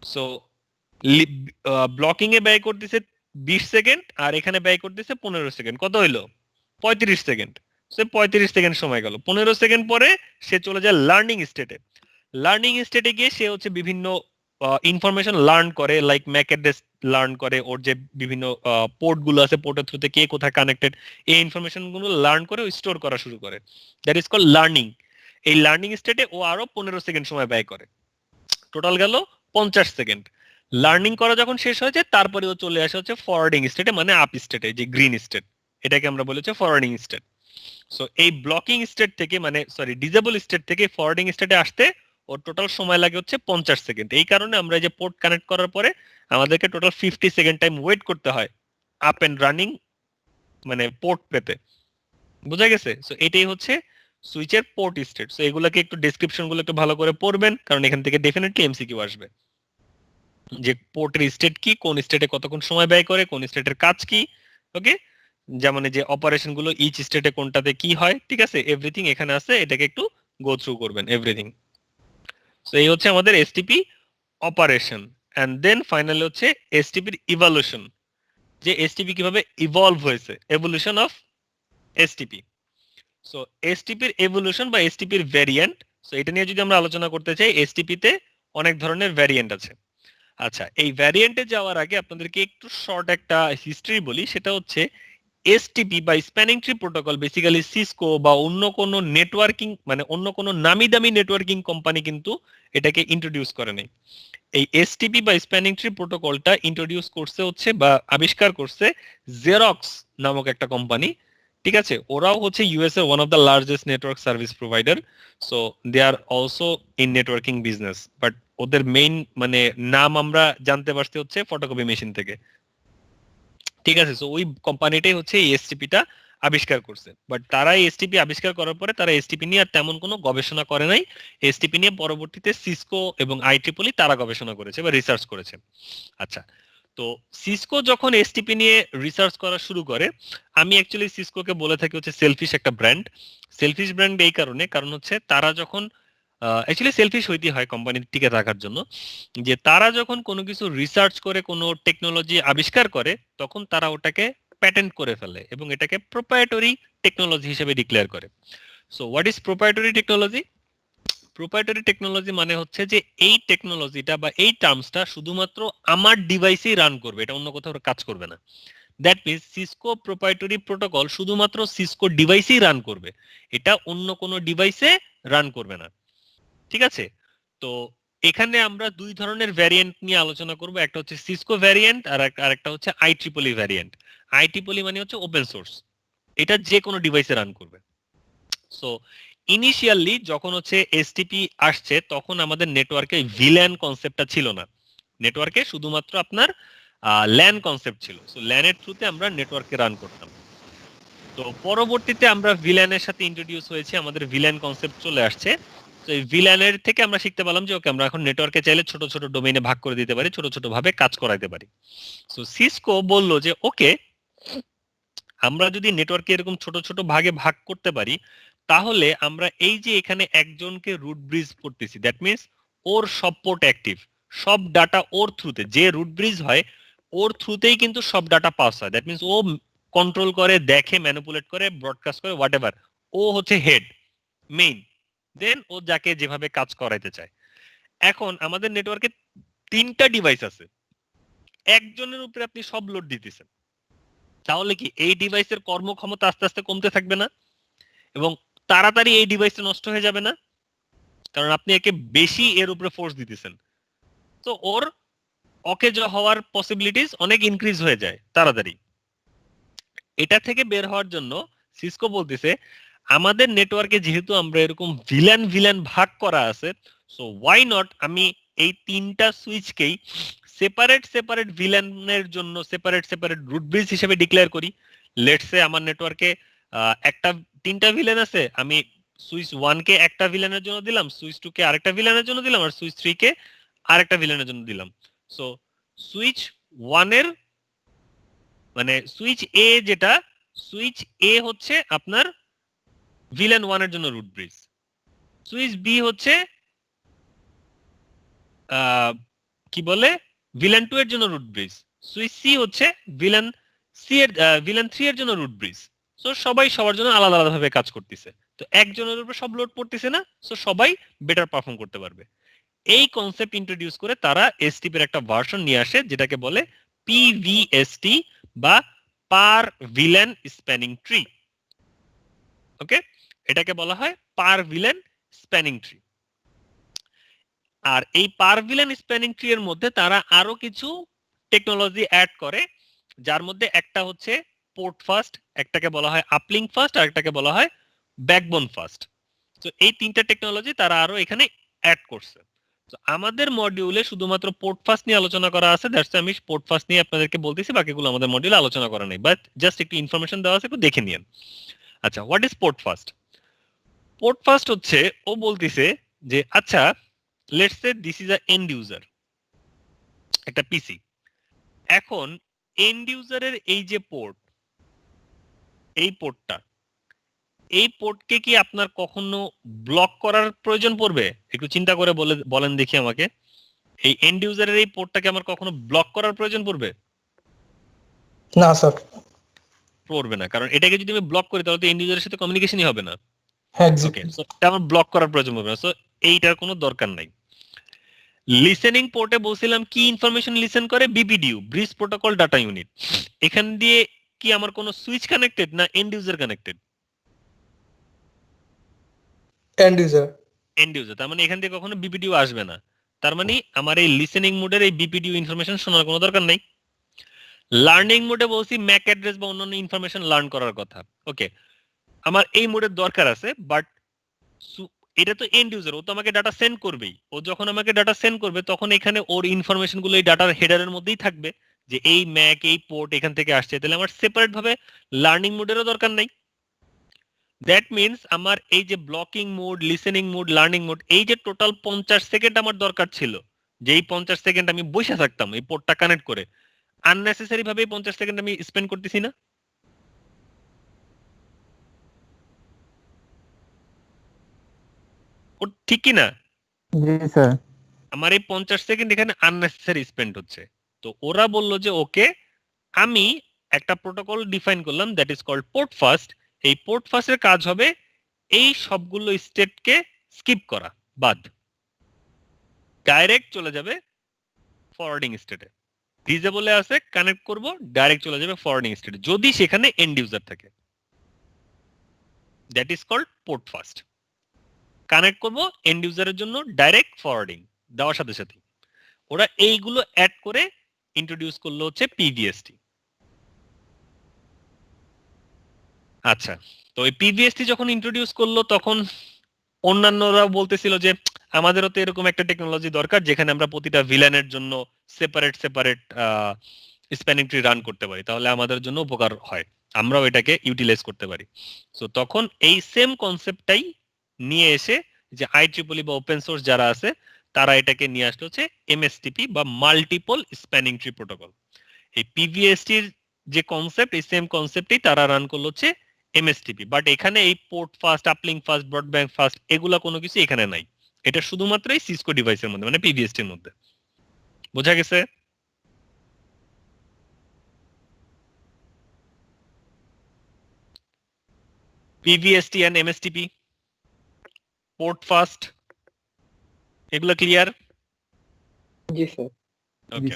সো ব্লকিং এ ব্যয় করতেছে 20 সেকেন্ড, আর এখানে ব্যয় করতেছে 15 সেকেন্ড, কত হইলো 35 সেকেন্ড। সে 35 সেকেন্ড সময় গেল। 15 সেকেন্ড পরে সে চলে যায় লার্নিং স্টেটে। লার্নিং স্টেটে গিয়ে সে হচ্ছে বিভিন্ন ইনফরমেশন লার্ন করে, লাইক ম্যাক অ্যাড্রেস লার্ন করে, ওর যে বিভিন্ন পোর্ট গুলো আছে, পোর্টের থ্রুতে কে কোথায় কানেক্টেড, এই ইনফরমেশন গুলো লার্ন করে স্টোর করা শুরু করে। That is called learning. এই লার্নিং স্টেটে ও আরো 15 সেকেন্ড সময় ব্যয় করে, টোটাল গেল 50 সেকেন্ড। লার্নিং করা যখন শেষ হয়ে যায় তারপরে ও চলে আসে হচ্ছে ফরওয়ার্ডিং স্টেটে, মানে আপ স্টেটে, যে গ্রিন স্টেট, এটাকে আমরা বলি হচ্ছে ফরওয়ার্ডিং স্টেট। সো এই ব্লকিং স্টেট থেকে, মানে সরি ডিসেবল স্টেট থেকে ফরওয়ার্ডিং স্টেটে আসতে ওর টোটাল সময় লাগে হচ্ছে 50 সেকেন্ড। এই কারণে আমরা যে পোর্ট কানেক্ট করার পরে আমাদেরকে টোটাল 50 সেকেন্ড টাইম ওয়েট করতে হয় আপ এন্ড রানিং মানে পোর্ট পেতে। বুঝা গেছে? সো এটাই হচ্ছে সুইচের পোর্ট স্টেট। সো এগুলোকে একটু ডেসক্রিপশন গুলো একটু ভালো করে পড়বেন, কারণ এখান থেকে ডেফিনেটলি এমসিকিউ আসবে। যে পোর্টের স্টেট কি, কোন স্টেটে কতক্ষণ সময় ব্যয় করে, কোন স্টেটের কাজ কি, ওকে, যেমন এই যে অপারেশন গুলো ইচ স্টেটে কোনটাতে কি হয়, ঠিক আছে, এভরিথিং এখানে আছে, এটাকে একটু গো থ্রু করবেন এভরিথিং। সো এই হচ্ছে আমাদের STP operation. And then finally হচ্ছে এসটিপির ইভলিউশন, যে এসটিপি কিভাবে ইভলভ হয়েছে, এভলিউশন অফ এসটিপি। সো এসটিপির এভলিউশন বা এসটিপির ভ্যারিয়েন্ট, সো এটা নিয়ে যদি আমরা আলোচনা করতে চাই, এসটিপি তে অনেক ধরনের ভ্যারিয়েন্ট আছে। আচ্ছা, এই ভ্যারিয়েন্টে যাওয়ার আগে আপনাদেরকে একটু শর্ট একটা হিস্ট্রি বলি, সেটা হচ্ছে এসটিপি বা spanning tree protocol basically Cisco বা অন্য কোনো নেটওয়ার্কিং মানে অন্য কোনো নামি দামি নেটওয়ার্কিং কোম্পানি কিন্তু এটাকে ইন্ট্রোডিউস করে নাই। এই এসটিপি বা স্প্যানিং ট্রি প্রোটোকলটা ইন্ট্রোডিউস করছে হচ্ছে বা আবিষ্কার করছে জেরক্স নামক একটা কোম্পানি, ঠিক আছে। ওরাও হচ্ছে ইউএস এর one of the largest network service provider. So they are also in networking business, but ওদের মেইন মানে নাম আমরা জানতে পারছি হচ্ছে ফটোকপি মেশিন থেকে, ঠিক আছে। সো ওই কোম্পানিটাই হচ্ছে এই এসটিপিটা আবিষ্কার করছে, বাট তারা এসটিপি আবিষ্কার করার পরে তারা এসটিপি নিয়ে আর তেমন কোনো গবেষণা করে নাই। এসটিপি নিয়ে পরবর্তীতে সিসকো এবং আইট্রিপলি তারা গবেষণা করেছে বা রিসার্চ করেছে। আচ্ছা, তো সিসকো যখন এসটিপি নিয়ে রিসার্চ করা শুরু করে, আমি অ্যাকচুয়ালি সিসকোকে বলে থাকি হচ্ছে সেলফিশ একটা ব্র্যান্ড। সেলফিশ ব্র্যান্ড এই কারণ হচ্ছে তারা যখন অ্যাকচুয়ালি সেলফিশ হইতে হয় কোম্পানির টিকে থাকার জন্য, যে তারা যখন কোনো কিছু রিসার্চ করে কোনো টেকনোলজি আবিষ্কার করে তখন তারা ওটাকে প্যাটেন্ট করে ফেলে এবং এটাকে প্রোপ্রাইটরি টেকনোলজি হিসেবে ডিক্লেয়ার করে। So what is proprietary technology? Proprietary technology মানে হচ্ছে যে এই টেকনোলজিটা বা এই টার্মসটা শুধুমাত্র আমার ডিভাইসেই রান করবে, এটা অন্য কোথাও কাজ করবে না। That means Cisco proprietary protocol শুধুমাত্র সিসকো ডিভাইসেই রান করবে, এটা অন্য কোনো ডিভাইসে রান করবে না, ঠিক আছে। তো এখানে আমরা দুই ধরনের ভ্যারিয়েন্ট নিয়ে আলোচনা করব, একটা হচ্ছে সিসকো ভ্যারিয়েন্ট আর আরেকটা হচ্ছে আইট্রিপলি ভ্যারিয়েন্ট। আইট্রিপলি মানে হচ্ছে ওপেন সোর্স, এটা যে কোনো ডিভাইসে রান করবে। সো ইনিশিয়ালি যখন হচ্ছে এসটিপি আসছে তখন আমাদের নেটওয়ার্কে ভিল্যান কনসেপ্টটা ছিল না, নেটওয়ার্কে শুধুমাত্র আপনার ল্যান কনসেপ্ট ছিল। সো ল্যানের থ্রুতে আমরা নেটওয়ার্কে রান করতাম। তো পরবর্তীতে আমরা ভিল্যানের সাথে ইন্ট্রোডিউস হয়েছে, আমাদের ভিল্যান কনসেপ্ট চলে আসছে। তো এই ভিল্যানের থেকে আমরা শিখতে পারলাম যে ওকে আমরা এখন নেটওয়ার্কে চাইলে ছোট ছোট ডোমেইনে ভাগ করে দিতে পারি, ছোট ছোট ভাবে কাজ করাইতে পারি। সো সিসকো বললো যে ওকে, আমরা যদি নেটওয়ার্কে এরকম ছোট ছোট ভাগে ভাগ করতে পারি তাহলে আমরা এই যে এখানে একজনকে রুট ব্রিজ করতেছি, দ্যাট মিনস ওর সব পোর্ট অ্যাক্টিভ, সব ডাটা ওর থ্রুতে, যে রুট ব্রিজ হয় ওর থ্রুতেই কিন্তু সব ডাটা পাস হয়, দ্যাট মিনস ও কন্ট্রোল করে, দেখে, ম্যানিপুলেট করে, ব্রডকাস্ট করে, হোয়াট এভার, ও হচ্ছে হেড মেইন, দেন ও যাকে যেভাবে কাজ করাইতে চায়। এখন আমাদের নেটওয়ার্কে 3টা ডিভাইস আছে, একজনের উপরে আপনি সব লোড দিতেছেন, তাহলে কি এই ডিভাইসের কর্মক্ষমতা আস্তে আস্তে কমতে থাকবে না এবং তাড়াতাড়ি এই ডিভাইসটা নষ্ট হয়ে যাবে না, কারণ আপনি একে বেশি এর উপরে ফোর্স দিতেছেন। তো ওর অকেজ হওয়ার পসিবিলিটিস অনেক ইনক্রিজ হয়ে যায় তাড়াতাড়ি। এটা থেকে বের হওয়ার জন্য সিসকো বলতেছে আমাদের নেটওয়ার্কে যেহেতু আমরা এরকম ভিলেন ভাগ করা আছে, সো ওয়াই নট আমি এই 3টা সুইচকেই সেপারেট ভিলেনের জন্য সেপারেট রুট ব্রিজ হিসেবে ডিক্লেয়ার করি। লেটস সে আমার নেটওয়ার্কে একটা 3টা ভিলেন আছে, আমি সুইচ 1 কে একটা ভিলেনের জন্য দিলাম, সুইচ 2 কে আরেকটা ভিলেনের জন্য দিলাম, আর সুইচ 3 কে আরেকটা ভিলেনের জন্য দিলাম। সো সুইচ 1 এর মানে সুইচ এ যেটা, সুইচ এ হচ্ছে আপনার ভিলেন 1 এর জন্য রুট ব্রিজ, সুইচ বি হচ্ছে কি বলে ভিলেন 2 এর জন্য রুট ব্রিজ, সুইচ সি হচ্ছে ভিলেন 3 এর জন্য রুট ব্রিজ। সো সবাই সবার জন্য আলাদা আলাদা ভাবে কাজ করতেছে, তো একজনের উপর সব লোড পড়তেছে না, সো সবাই বেটার পারফর্ম করতে পারবে। এই কনসেপ্ট ইন্ট্রোডিউস করে তারা এসটিপি এর একটা ভার্সন নিয়ে আসে যেটাকে বলে পিভিএসটি বা পার ভিলেন স্প্যানিং ট্রি। ওকে, এটাকে বলা হয় পার ভিলেন স্প্যানিং ট্রি। আর এই পার ভিলেন স্প্যানিং ট্রি এর মধ্যে তারা আরো কিছু টেকনোলজি অ্যাড করে, যার মধ্যে একটা হচ্ছে পোর্ট ফার্স্ট, একটাকে বলা হয় আপলিঙ্ক ফার্স্ট, আর একটাকে বলা হয় ব্যাকবোন ফার্স্ট। তো এই 3টা টেকনোলজি তারা আরো এখানে অ্যাড করছে। তো আমাদের মডিউলে শুধুমাত্র পোর্ট ফার্স্ট নিয়ে আলোচনা করা আছে, দ্যাটস আমি পোর্ট ফার্স্ট নিয়ে আপনাদেরকে বলতেছি, বাকিগুলো আমাদের মডিউলে আলোচনা করা নেই, বাট জাস্ট একটু ইনফরমেশন দেওয়া আছে, একটু দেখে নিন। আচ্ছা, what is port first? Port first হচ্ছে ও বলতিছে যে আচ্ছা let's say this is a and user, একটা পিসি। এখন এন্ড ইউজারের এই যে পোর্ট, এই পোর্টটা, এই পোর্টকে কি আপনার কখনো ব্লক করার প্রয়োজন পড়বে? একটু চিন্তা করে বলেন দেখি আমাকে, এই এন্ড ইউজারের এই পোর্টটাকে আমার কখনো ব্লক করার প্রয়োজন পড়বে? না স্যার। পড়বে না, কারণ এটাকে যদি আমি ব্লক করি তাহলে তো এন্ড ইউজারের সাথে কমিউনিকেশনই হবে না। হ্যাঁ ওকে, এক্স্যাক্টলি। সো এটা আমার ব্লক করার প্রয়োজন হবে না, সো এইটার কোনো দরকার নাই। লিসেনিং পোর্টে বলছিলাম কি ইনফরমেশন লিসেন করে? বিপিডিউ, ব্রিজ প্রোটোকল ডাটা ইউনিট। এখান দিয়ে কি আমার কোনো সুইচ কানেক্টেড না and user connected? And user. And user, তার মানে এখান থেকে কখনো বিপিডিউ আসবে না। তার মানে আমার এই লিসেনিং মোডের এই বিপিডিউ ইনফরমেশন শোনার কোনো দরকার নাই। লার্নিং মোডে বলছি ম্যাক অ্যাড্রেস বা অন্যান্য ইনফরমেশন লার্ন করার কথা। ওকে, আমার এই মোডের দরকার আছে, বাট এটা তো এন্ড ইউজার, ও তো আমাকে ডাটা সেন্ড করবেই। ও যখন আমাকে ডাটা সেন্ড করবে তখন এখানে ওর ইনফরমেশন গুলো এই ডাটার হেডারের মধ্যেই থাকবে, যে এই ম্যাক এই পোর্ট এখান থেকে আসছে। তাহলে আমার সেপারেট ভাবে লার্নিং মোডেরও দরকার নাই। দ্যাট মিনস আমার এই যে blocking mode, listening mode, learning mode, এই যে টোটাল 50 সেকেন্ড আমার দরকার ছিল, যে এই 50 সেকেন্ড আমি বসে থাকতাম এই পোর্টটা কানেক্ট করে, আননেসেসারি ভাবে 50 সেকেন্ড আমি স্পেন্ড করতেছি না? ও ঠিক কি না? জি স্যার। আমার এই 50 সেকেন্ড এখানে আননেসেসারি স্পেন্ড হচ্ছে। তো ওরা বলল যে ওকে, আমি একটা প্রোটোকল ডিফাইন করলাম, that is called port first. এই পোর্ট ফার্স্টের কাজ হবে এই সবগুলো স্টেটকে স্কিপ করা, বাদ, ডাইরেক্ট চলে যাবে ফরওয়ার্ডিং স্টেটে। ডিজেবলে আছে কানেক্ট করব, ডাইরেক্ট চলে যাবে ফরওয়ার্ডিং স্টেটে, যদি সেখানে এন্ড ইউজার থাকে। That is called port first. Connect করব এন্ড ইউজারের জন্য, ডাইরেক্ট ফরওয়ার্ডিং দেওয়ার সাথে সাথে ওরা এইগুলো অ্যাড করে ইন্ট্রোডিউস করলো হচ্ছে পিভিএসটি। আচ্ছা, তো এই পিভিএসটি যখন ইন্ট্রোডিউস করলো তখন অন্যান্যরা বলতেছিল যে আমাদেরও তো এরকম একটা টেকনোলজি দরকার যেখানে আমরা প্রতিটা ভিলেনের জন্য separate separate spanning tree run করতে পারি, তাহলে আমাদের জন্য উপকার হয়, আমরাও এটাকে ইউটিলাইজ করতে পারি। সো তখন এই সেম কনসেপ্টটাই নিয়ে এসে যে আইট্রিপলি বা ওপেন সোর্স যারা আছে তারা এটাকে নিয়ে আসলো হচ্ছে এমএসটিপি বা মাল্টিপল স্প্যানিং ট্রি প্রোটোকল। এই পিভিএসটির যে কনসেপ্ট, এই সেম কনসেপ্টই তারা রান করলো হচ্ছে এমএসটিপি, বাট এখানে এই port fast, uplink fast, broadband fast এগুলা কোনো কিছু এখানে নাই। এটা শুধুমাত্র এই সিসকো ডিভাইসের মধ্যে, মানে পিভিএসটির মধ্যে। বোঝা গেছে? পিভিএসটি এন্ড এমএসটিপি, পোর্ট ফাস্ট, এগুলা ক্লিয়ার? জি স্যার। ওকে,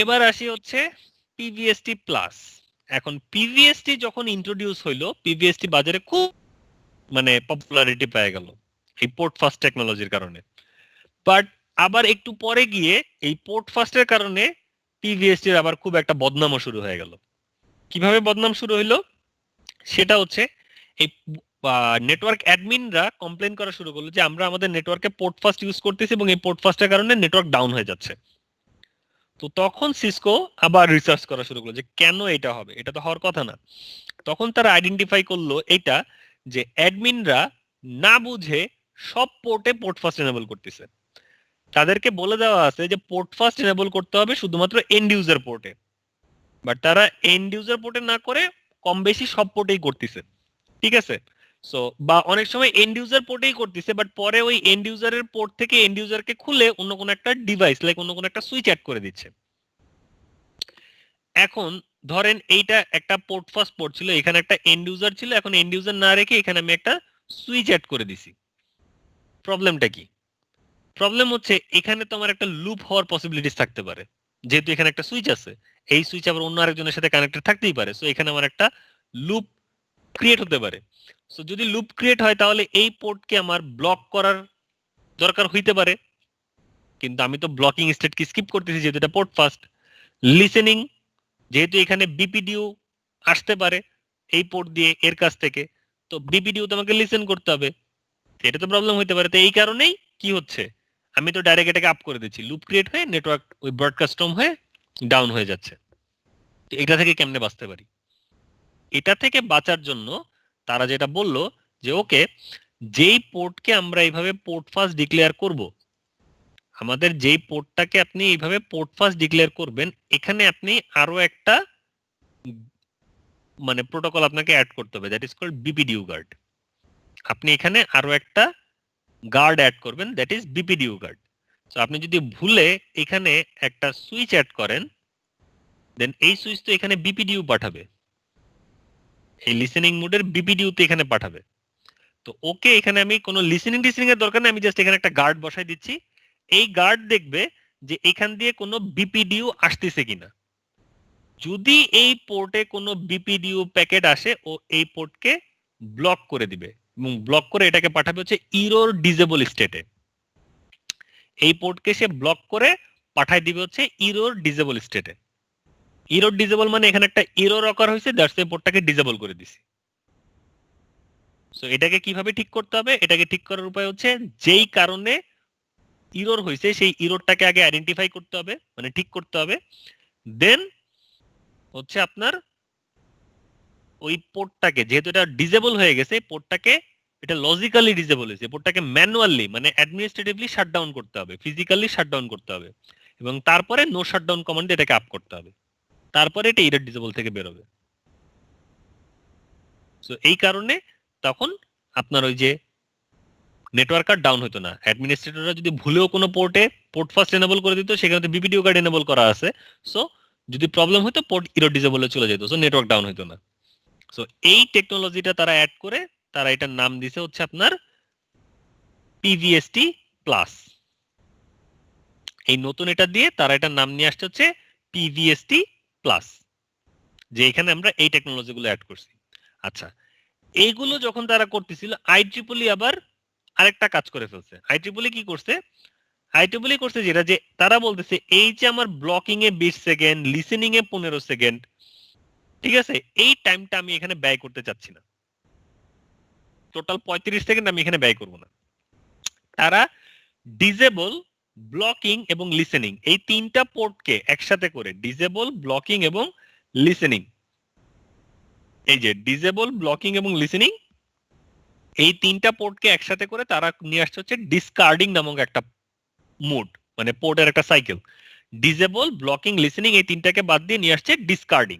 এবার আসি হচ্ছে পিভিএসটি প্লাস। এখন পিভিএসটি যখন ইন্ট্রোডিউস হইলো, পিভিএসটি বাজারে খুব মানে পপুলারিটি পেয়ে গেল এই পোর্ট ফাস্ট টেকনোলজির কারণে। বাট আবার একটু পরে গিয়ে এই পোর্ট ফাস্টের কারণে পিভিএসটির আবার খুব একটা বদনামও শুরু হয়ে গেল। কিভাবে বদনাম শুরু হইলো সেটা হচ্ছে এই নেটওয়ার্ক অ্যাডমিনরা কমপ্লেন করা শুরু করলো যে আমরা আমাদের নেটওয়ার্কে পোর্ট ফাস্ট ইউজ করতেছি এবং এই পোর্ট ফাস্টের কারণে নেটওয়ার্ক ডাউন হয়ে যাচ্ছে। তো তখন সিসকো আবার রিসার্চ করা শুরু করলো যে কেন এটা হবে, এটা তো হওয়ার কথা না। তখন তারা আইডেন্টিফাই করলো এটা যে অ্যাডমিনরা না বুঝে সব পোর্টে পোর্ট ফাস্ট এনেবল করতেছে। তাদেরকে বলে দেওয়া আছে যে পোর্ট ফাস্ট এনেবল করতে হবে শুধুমাত্র এন্ড ইউজার পোর্টে, বাট তারা এন্ড ইউজার পোর্টে না করে কম বেশি সব পোর্টেই করতেছে। ঠিক আছে, সো বা অনেক সময় এন্ড ইউজার পোর্টেই করতেছে, বাট পরে ওই এন্ড ইউজারের পোর্ট থেকে এন্ড ইউজারকে খুলে অন্য কোনো একটা ডিভাইস লাইক অন্য কোনো একটা সুইচ অ্যাড করে দিচ্ছে। এখন ধরেন এইটা একটা পোর্ট ফাস্ট পোর্ট ছিল, এখানে একটা এন্ড ইউজার ছিল, এখন এন্ড ইউজার না রেখে এখানে আমি একটা সুইচ অ্যাড করে দিছি। প্রবলেমটা কি? প্রবলেম হচ্ছে এখানে তো আমার একটা লুপ হওয়ার পসিবিলিটিস থাকতে পারে, যেহেতু এখানে একটা সুইচ আছে, এই সুইচ আবার অন্য আরেকজনের সাথে কানেক্টেড থাকতেই পারে। সো এখানে আমার একটা লুপ ক্রিয়েট হতে পারে। সো যদি লুপ ক্রিয়েট হয় তাহলে এই পোর্টকে আমার ব্লক করার দরকার হইতে পারে, কিন্তু আমি তো ব্লকিং স্টেটকে স্কিপ করতেছি যেহেতু এটা পোর্ট ফাস্ট। লিসেনিং, যেহেতু এখানে বিপিডিউ আসতে পারে এই পোর্ট দিয়ে এর কাছ থেকে, তো বিপিডিউ তোমাকে লিসেন করতে হবে, এটা তো প্রবলেম হইতে পারে। তো এই কারণেই কি হচ্ছে, আমি তো ডাইরেক্ট এটাকে আপ করে দিচ্ছি, লুপ ক্রিয়েট হয়ে নেটওয়ার্ক ওই ব্রডকাস্টম হয়ে ডাউন হয়ে যাচ্ছে। তো এটা থেকে কেমনে বাঁচতে পারি? এটা থেকে বাঁচার জন্য তারা যেটা বললো যে ওকে, যেই পোর্টকে আমরা এইভাবে পোর্ট ফাস্ট ডিক্লেয়ার করব, আমাদের যেই পোর্টটাকে আপনি এইভাবে পোর্ট ফার্স্ট ডিক্লেয়ার করবেন, এখানে আপনি আরো একটা মানে প্রোটোকল আপনাকে অ্যাড করতে হবে, দ্যাট ইজ কল্ড বিপিডিউ গার্ড। আপনি এখানে আরো একটা গার্ড অ্যাড করবেন, দ্যাট ইজ বিপিডিউ গার্ড। তো আপনি যদি ভুলে এখানে একটা সুইচ অ্যাড করেন, দেন এই সুইচ তো এখানে বিপিডিউ পাঠাবে, এই লিসেনিং মোডের বিপিডিউ তে এখানে পাঠাবে। তো ওকে এখানে আমি কোনো লিসেনিং এর দরকার নেই, আমি জাস্ট এখানে একটা গার্ড বসাই দিচ্ছি। এই গার্ড দেখবে যে এখান দিয়ে কোনো বিপিডিউ আসতেছে কিনা। যদি এই পোর্টে কোনো বিপিডিউ প্যাকেট আসে, ও এই পোর্টকে ব্লক করে দিবে এবং ব্লক করে এটাকে পাঠাবে হচ্ছে ইরর ডিসেবল স্টেটে। এই পোর্টকে সে ব্লক করে পাঠাই দিবে হচ্ছে ইরর ডিসেবল স্টেটে। ইরর ডিসেবল মানে এখানে একটা ইরর অকার হয়েছে, দ্যাটস এই পোর্টটাকে ডিসেবল করে দিছি। সো এটাকে কিভাবে ঠিক করতে হবে? এটাকে ঠিক করার উপায় হচ্ছে যেই কারণে ইরর হয়েছে সেই ইররটাকে আগে আইডেন্টিফাই করতে হবে, মানে ঠিক করতে হবে। দেন হচ্ছে আপনার ওই পোর্টটাকে, যেহেতু এটা ডিসেবল হয়ে গেছে, পোর্টটাকে এটা লজিক্যালি ডিসেবল হয়েছে, পোর্টটাকে ম্যানুয়ালি মানে অ্যাডমিনিস্ট্রেটিভলি শাটডাউন করতে হবে, ফিজিক্যালি শাটডাউন করতে হবে, এবং তারপরে নো শাটডাউন কমান্ডে এটাকে আপ করতে হবে, তারপরে এটা ইরর ডিসেবল থেকে বের হবে। সো এই কারণে তখন আপনার ওই যে নেটওয়ার্ক আর ডাউন হতো না। অ্যাডমিনিস্ট্রেটররা যদি ভুলেও কোনো পোর্টে পোর্ট ফার্স্ট এনেবল করে দিত, সেখানে তো বিপিডিও কার্ড এনেবল করা আছে, সো যদি প্রবলেম হতো পোর্ট ইরর ডিসেবলে চলে যেত, সো নেটওয়ার্ক ডাউন হতো না। সো এই টেকনোলজিটা তারা অ্যাড করে তারা এটার নাম দিছে হচ্ছে আপনার পিভিএসটি প্লাস। এই নতুন এটা দিয়ে তারা এটার নাম নিয়ে আসছে হচ্ছে পিভিএসটি প্লাস, যে এখানে আমরা এই টেকনোলজিগুলো অ্যাড করছি। আচ্ছা, এইগুলো যখন তারা করতেছিল, আইট্রিপলি আবার আরেকটা কাজ করে ফেলছে। আইট্রিপলি কি করছে? আইট্রিপলি করছে যেটা, যে তারা বলতেছে এই যে আমার ব্লকিং এ 20 সেকেন্ড, লিসেনিং এ 15 সেকেন্ড, ঠিক আছে, এই টাইমটা আমি এখানে ব্যয় করতে চাচ্ছি না, টোটাল 35 সেকেন্ড আমি এখানে ব্যয় করব না। তারা ডিসেবল, ব্লকিং এবং লিসেনিং এই তিনটা পোর্টকে একসাথে করে, ডিসেবল, ব্লকিং এবং লিসেনিং, এই যে ডিসেবল, ব্লকিং এবং লিসেনিং এই তিনটা পোর্টকে একসাথে করে তারা নিয়ে আসছে হচ্ছে ডিসকার্ডিং নামক একটা মোড, মানে পোর্টের একটা সাইকেল। ডিসেবল, ব্লকিং, লিসেনিং এই তিনটাকে বাদ দিয়ে নিয়ে আসছে ডিসকার্ডিং।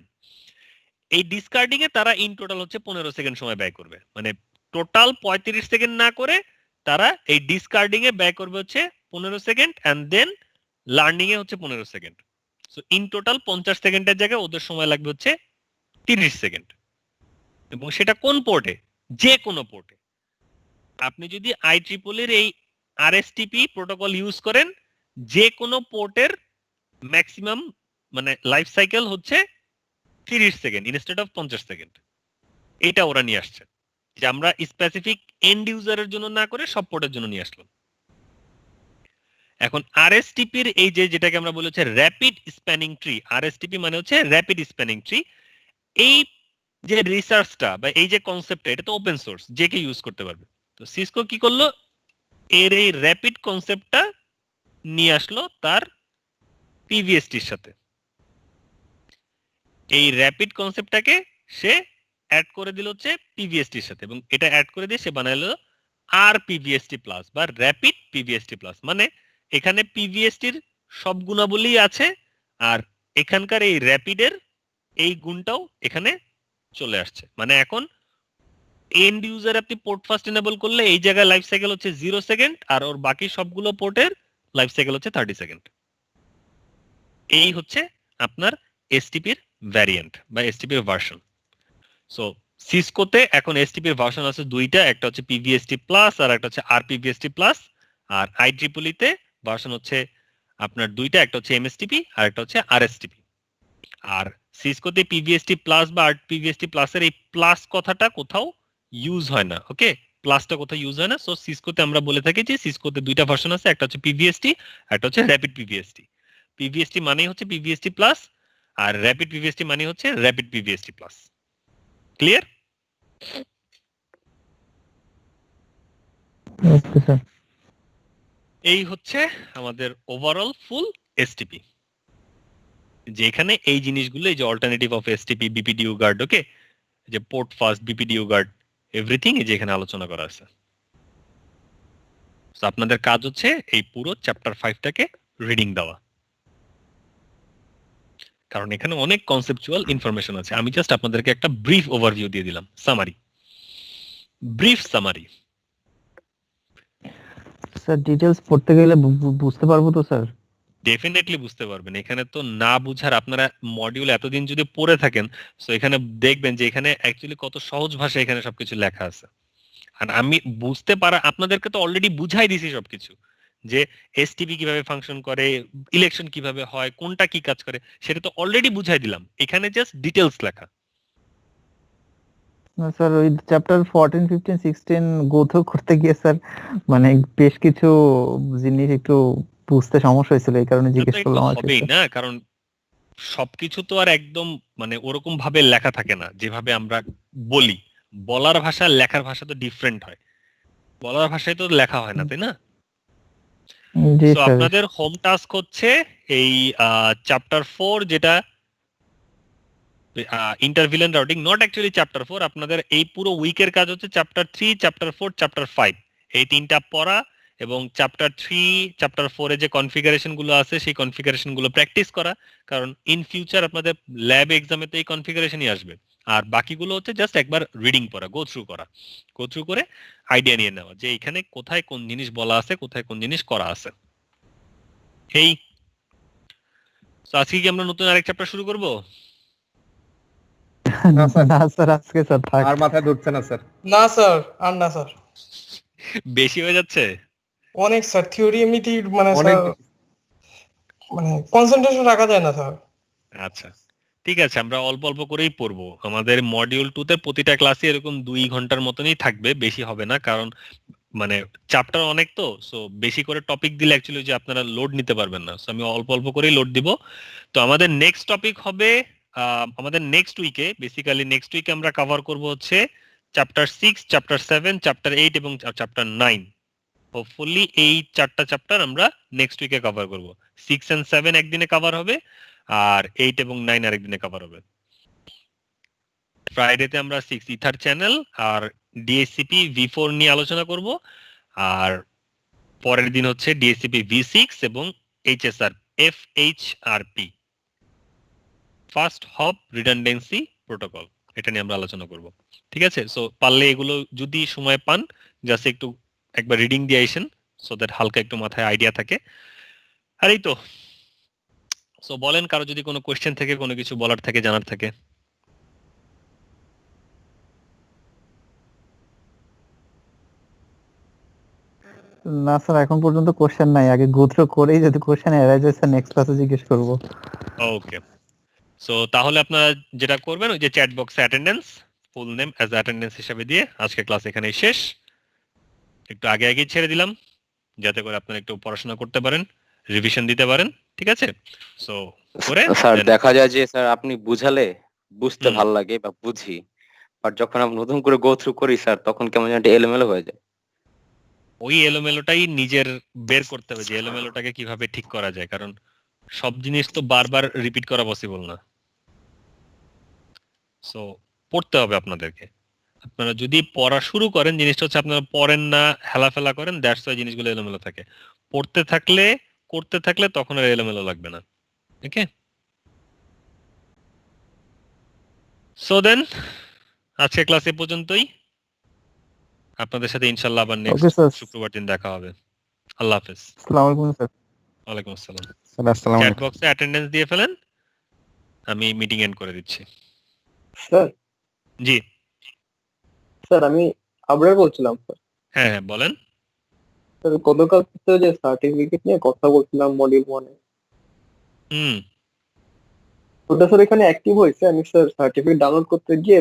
এই ডিসকার্ডিং এ তারা ইন টোটাল হচ্ছে 15 সেকেন্ড সময় ব্যয় করবে, মানে টোটাল 35 সেকেন্ড না করে তারা এই ডিসকার্ডিং এ ব্যয় করবে হচ্ছে 15 সেকেন্ড, এন্ড দেন লার্নিং এ হচ্ছে 15 সেকেন্ড। সো ইন টোটাল 50 সেকেন্ডের জায়গায় ওদের সময় লাগবে হচ্ছে 30 সেকেন্ড। এবং সেটা কোন পোর্টে? যে কোনো পোর্টে। আপনি যদি IEEE এর এই আরএসটিপি প্রোটোকল ইউজ করেন, যে কোনো পোর্টের ম্যাক্সিমাম মানে লাইফ সাইকেল হচ্ছে 30 সেকেন্ড ইনস্টেড অফ 50 সেকেন্ড। এটা ওরা নিয়ে আসছে, যে আমরা স্পেসিফিক এন্ড ইউজারের জন্য না করে সব পোর্টের জন্য নিয়ে আসলাম। এখন আরএসটিপির এই যে যেটাকে আমরা বলি হচ্ছে র্যাপিড স্প্যানিং ট্রি, আরএসটিপি মানে হচ্ছে র্যাপিড স্প্যানিং ট্রি। এই যে রিসার্চটা বা এই যে কনসেপ্টটা, এটা তো ওপেন সোর্স, যে কেউ ইউজ করতে পারবে। তো সিসকো কি করলো, এর এই র্যাপিড কনসেপ্টটা নিয়ে আসলো তার পিভিএসটির সাথে। এই র্যাপিড কনসেপ্টটাকে সে অ্যাড করে দিল হচ্ছে পিভিএসটির সাথে, এবং এটা অ্যাড করে দিয়ে সে বানালো আর পিভিএসটি প্লাস বা র্যাপিড পিভিএসটি প্লাস। মানে এখানে পিভিএসটির সব গুণাবলী আছে, আর এখানকার এই র্যাপিডের এই গুণটাও এখানে চলে আসছে। মানে এখন এন্ড ইউজার আপনি পোর্ট ফার্স্ট এনেবল করলে এই জায়গায় লাইফ সাইকেল হচ্ছে 0 সেকেন্ড, আর ওর বাকি সবগুলো পোর্টের লাইফ সাইকেল হচ্ছে 30 সেকেন্ড। এই হচ্ছে আপনার এসটিপির ভ্যারিয়েন্ট বা এসটিপির ভার্সন। সো সিসকোতে এখন এসটিপির ভার্সন আছে দুইটা, একটা হচ্ছে পিভিএসটি প্লাস আর একটা হচ্ছে আর পিভিএসটি প্লাস। আর IEEE তে ভার্সন হচ্ছে আপনার দুইটা, একটা হচ্ছে এমএসটিপি আর একটা হচ্ছে আরএসটিপি। আর সিসকোতে পিভিএসটি প্লাস বা আর পিভিএসটি প্লাসের এই প্লাস কথাটা কোথাও ইউজ হয় না, ওকে, প্লাসটা কোথাও ইউজ হয় না। সো সিসকোতে আমরা বলে থাকি যে সিসকোতে দুইটা ভার্সন আছে, একটা হচ্ছে পিভিএসটি, একটা হচ্ছে র্যাপিড পিভিএসটি। পিভিএসটি মানে হচ্ছে পিভিএসটি প্লাস, আর র্যাপিড পিভিএসটি মানে হচ্ছে rapid PVST plus. Clear? Okay sir. এই হচ্ছে আমাদের ওভারঅল ফুল এসটিপি, যেখানে এই জিনিসগুলো, এই যে অল্টারনেটিভ অফ এসটিপি, বিপিডিউ গার্ড, ওকে, যে পোর্ট ফাস্ট, বিপিডিউ গার্ড, এভরিথিং এই যে এখানে আলোচনা করা আছে। তো আপনাদের কাজ হচ্ছে এই পুরো চ্যাপ্টার 5টাকে রিডিং দেওয়া, কারণ এখানে অনেক কনসেপচুয়াল ইনফরমেশন আছে। আমি জাস্ট আপনাদেরকে একটা ব্রিফ ওভারভিউ দিয়ে দিলাম, summary, brief summary. Sir details পড়তে গেলে বুঝতে পারবো তো স্যার? ডেফিনেটলি বুঝতে পারবেন। এখানে তো না বুঝার, আপনারা মডিউল এতদিন যদি পড়ে থাকেন, তো এখানে দেখবেন যে এখানে অ্যাকচুয়ালি কত সহজ ভাষায় এখানে সবকিছু লেখা আছে। আর আমি বুঝতে পারা, আপনাদেরকে তো অলরেডি বুঝাই দিছি সবকিছু, যে এসটিপি কিভাবে ফাংশন করে, ইলেকশন কিভাবে হয়, কোনটা কি কাজ করে, সেটা তো অলরেডি বুঝাই দিলাম। এখানে জাস্ট ডিটেলস লেখা। না স্যার, ওই চ্যাপ্টার 14, 15, 16 গো থ্রু করতে গিয়ে স্যার মানে বেশ কিছু জিনিস একটু বুঝতে সমস্যা হয়েছিল, এই কারণে তো জিজ্ঞেস একটু করলাম আর কি হবেই স্যার। না, কারণ সবকিছু তো আর একদম মানে ওরকম ভাবে লেখা থাকে না যেভাবে আমরা বলি। বলার ভাষা লেখার ভাষা তো ডিফারেন্ট হয়, বলার ভাষায় তো লেখা হয় না, তাই না? জি সো স্যার। আপনাদের হোম টাস্ক হচ্ছে এই চ্যাপ্টার 4, যেটা ইন্টারভিলেন্ট রাউটিং, নট অ্যাকচুয়ালি চ্যাপ্টার 4। আপনাদের এই পুরো উইকের কাজ হচ্ছে চ্যাপ্টার 3, চ্যাপ্টার 4, চ্যাপ্টার 5, এই তিনটা পড়া, এবং চ্যাপ্টার 3, চ্যাপ্টার 4 এ যে কনফিগারেশন গুলো আছে সেই কনফিগারেশন গুলো প্র্যাকটিস করা, কারণ ইন ফিউচার আপনাদের ল্যাব এক্সামে তো এই কনফিগারেশনই আসবে। আর বাকিগুলো হচ্ছে জাস্ট একবার রিডিং পড়া, গো থ্রু করা, গো থ্রু করে আইডিয়া নিয়ে নেওয়া যে এখানে কোথায় কোন জিনিস বলা আছে, কোথায় কোন জিনিস করা আছে। এই তো আজকে কি আমরা নতুন আরেক চ্যাপ্টার শুরু করব? না স্যার, না স্যার, আজকে স্যার থাক। আর মাথায় ধরছে না স্যার। না স্যার, আর না স্যার, বেশি হয়ে যাচ্ছে। অনেক স্যার থিওরি এমনিতেই মানে অনেক স্যার মানে কনসেন্ট্রেশন রাখা যায় না স্যার। আচ্ছা, ঠিক আছে, আমরা অল্প অল্প করেই পড়বো। আমাদের মডিউল 2 তে প্রতিটা ক্লাসে এরকম 2 ঘন্টার মতনই থাকবে, বেশি হবে না, কারণ মানে চ্যাপ্টার অনেক, তো সো বেশি করে টপিক দিলে অ্যাকচুয়ালি যে আপনারা লোড নিতে পারবেন না। সো আমি অল্প অল্প করেই লোড দিব। তো আমাদের নেক্সট টপিক হবে আমাদের নেক্সট উইকে, বেসিক্যালি নেক্সট উইকে আমরা কভার করব হচ্ছে চ্যাপ্টার 6, চ্যাপ্টার 7, চ্যাপ্টার 8 এবং চ্যাপ্টার 9। হোপফুলি এই 4টা চ্যাপ্টার আমরা নেক্সট উইকে কভার করব। 6 এন্ড 7 একদিনে কভার হবে, আর 8 এবং 9 আরেকদিনে কভার হবে। ফ্রাইডেতে আমরা 6 ইথার চ্যানেল আর ডিএসসিপি V4 নিয়ে আলোচনা করব, আর পরের দিন হচ্ছে ডিএসসিপি V6 এবং HSR FHRP, first hop redundancy protocol, এটা নিয়ে আমরা আলোচনা করব। ঠিক আছে, সো পারলে এগুলো যদি সময় পান জাস্ট একটু একবার রিডিং দিয়ে আইসেন, সো দ্যাট হালকা একটু মাথায় আইডিয়া থাকে। আর এই তো, সো বলেন কারো যদি কোনো কোশ্চেন থেকে, কোনো কিছু বলার থাকে, জানার থাকে। না স্যার, এখন পর্যন্ত কোশ্চেন নাই, আগে গো থ্রু করেই যদি কোশ্চেন এরাইজ হয় স্যার নেক্সট ক্লাসে জিজ্ঞেস করব। ওকে, সো তাহলে আপনারা যেটা করবেন, ওই যে চ্যাট বক্সে attendance, full name as attendance হিসেবে দিয়ে আজকে ক্লাস এখানেই শেষ। একটু আগে আগেই ছেড়ে দিলাম যাতে করে আপনারা একটু পড়াশোনা করতে পারেন, রিভিশন দিতে পারেন। ঠিক আছে, সো করে স্যার then- দেখা যায় যে স্যার আপনি বুঝালে বুঝতে হুম। ভালো লাগে বা বুঝি, বাট যখন আমি নতুন করে গো থ্রু করি স্যার তখন কেমন যেন একটা এলোমেলো হয়ে যায়। ওই এলোমেলোটাই নিজের বের করতে হবে যে এলোমেলোটাকে কিভাবে ঠিক করা যায়, কারণ সব জিনিস তো বারবার রিপিট করা পসিবল না। সো পড়তে হবে আপনাদেরকে। আপনারা যদি পড়া শুরু করেন, জিনিসটা হচ্ছে আপনারা পড়েন না, হেলাফেলা করেন, দ্যাটস ওয়াই জিনিসগুলো এলোমেলো থাকে। পড়তে থাকলে, করতে থাকলে তখন আর এলোমেলো লাগবে না। ওকে, সো দেন আজকে ক্লাস এ পর্যন্তই। আপনাদের সাথে ইনশাল্লাহ আবার নেক্সট ওকে স্যার, শুক্রবার দিন দেখা হবে। আল্লাহ হাফেজ। আসসালামু আলাইকুম স্যার। ওয়ালাইকুম আসসালাম। স্যার আসসালামু চ্যাট আলাইকুম। বক্সে অ্যাটেন্ডেন্স দিয়ে ফেলেন, আমি মিটিং এন্ড করে দিচ্ছি। স্যার জি, স্যার আমি আবরার বলছিলাম স্যার। হ্যাঁ হ্যাঁ বলেন। স্যার গতকাল তো যে সার্টিফিকেট নিয়ে কথা বলছিলাম মডিউল 1-এ, হুম, ওটা স্যার এখানে অ্যাক্টিভ হয়েছে। আমি স্যার সার্টিফিকেট ডাউনলোড করতে গিয়ে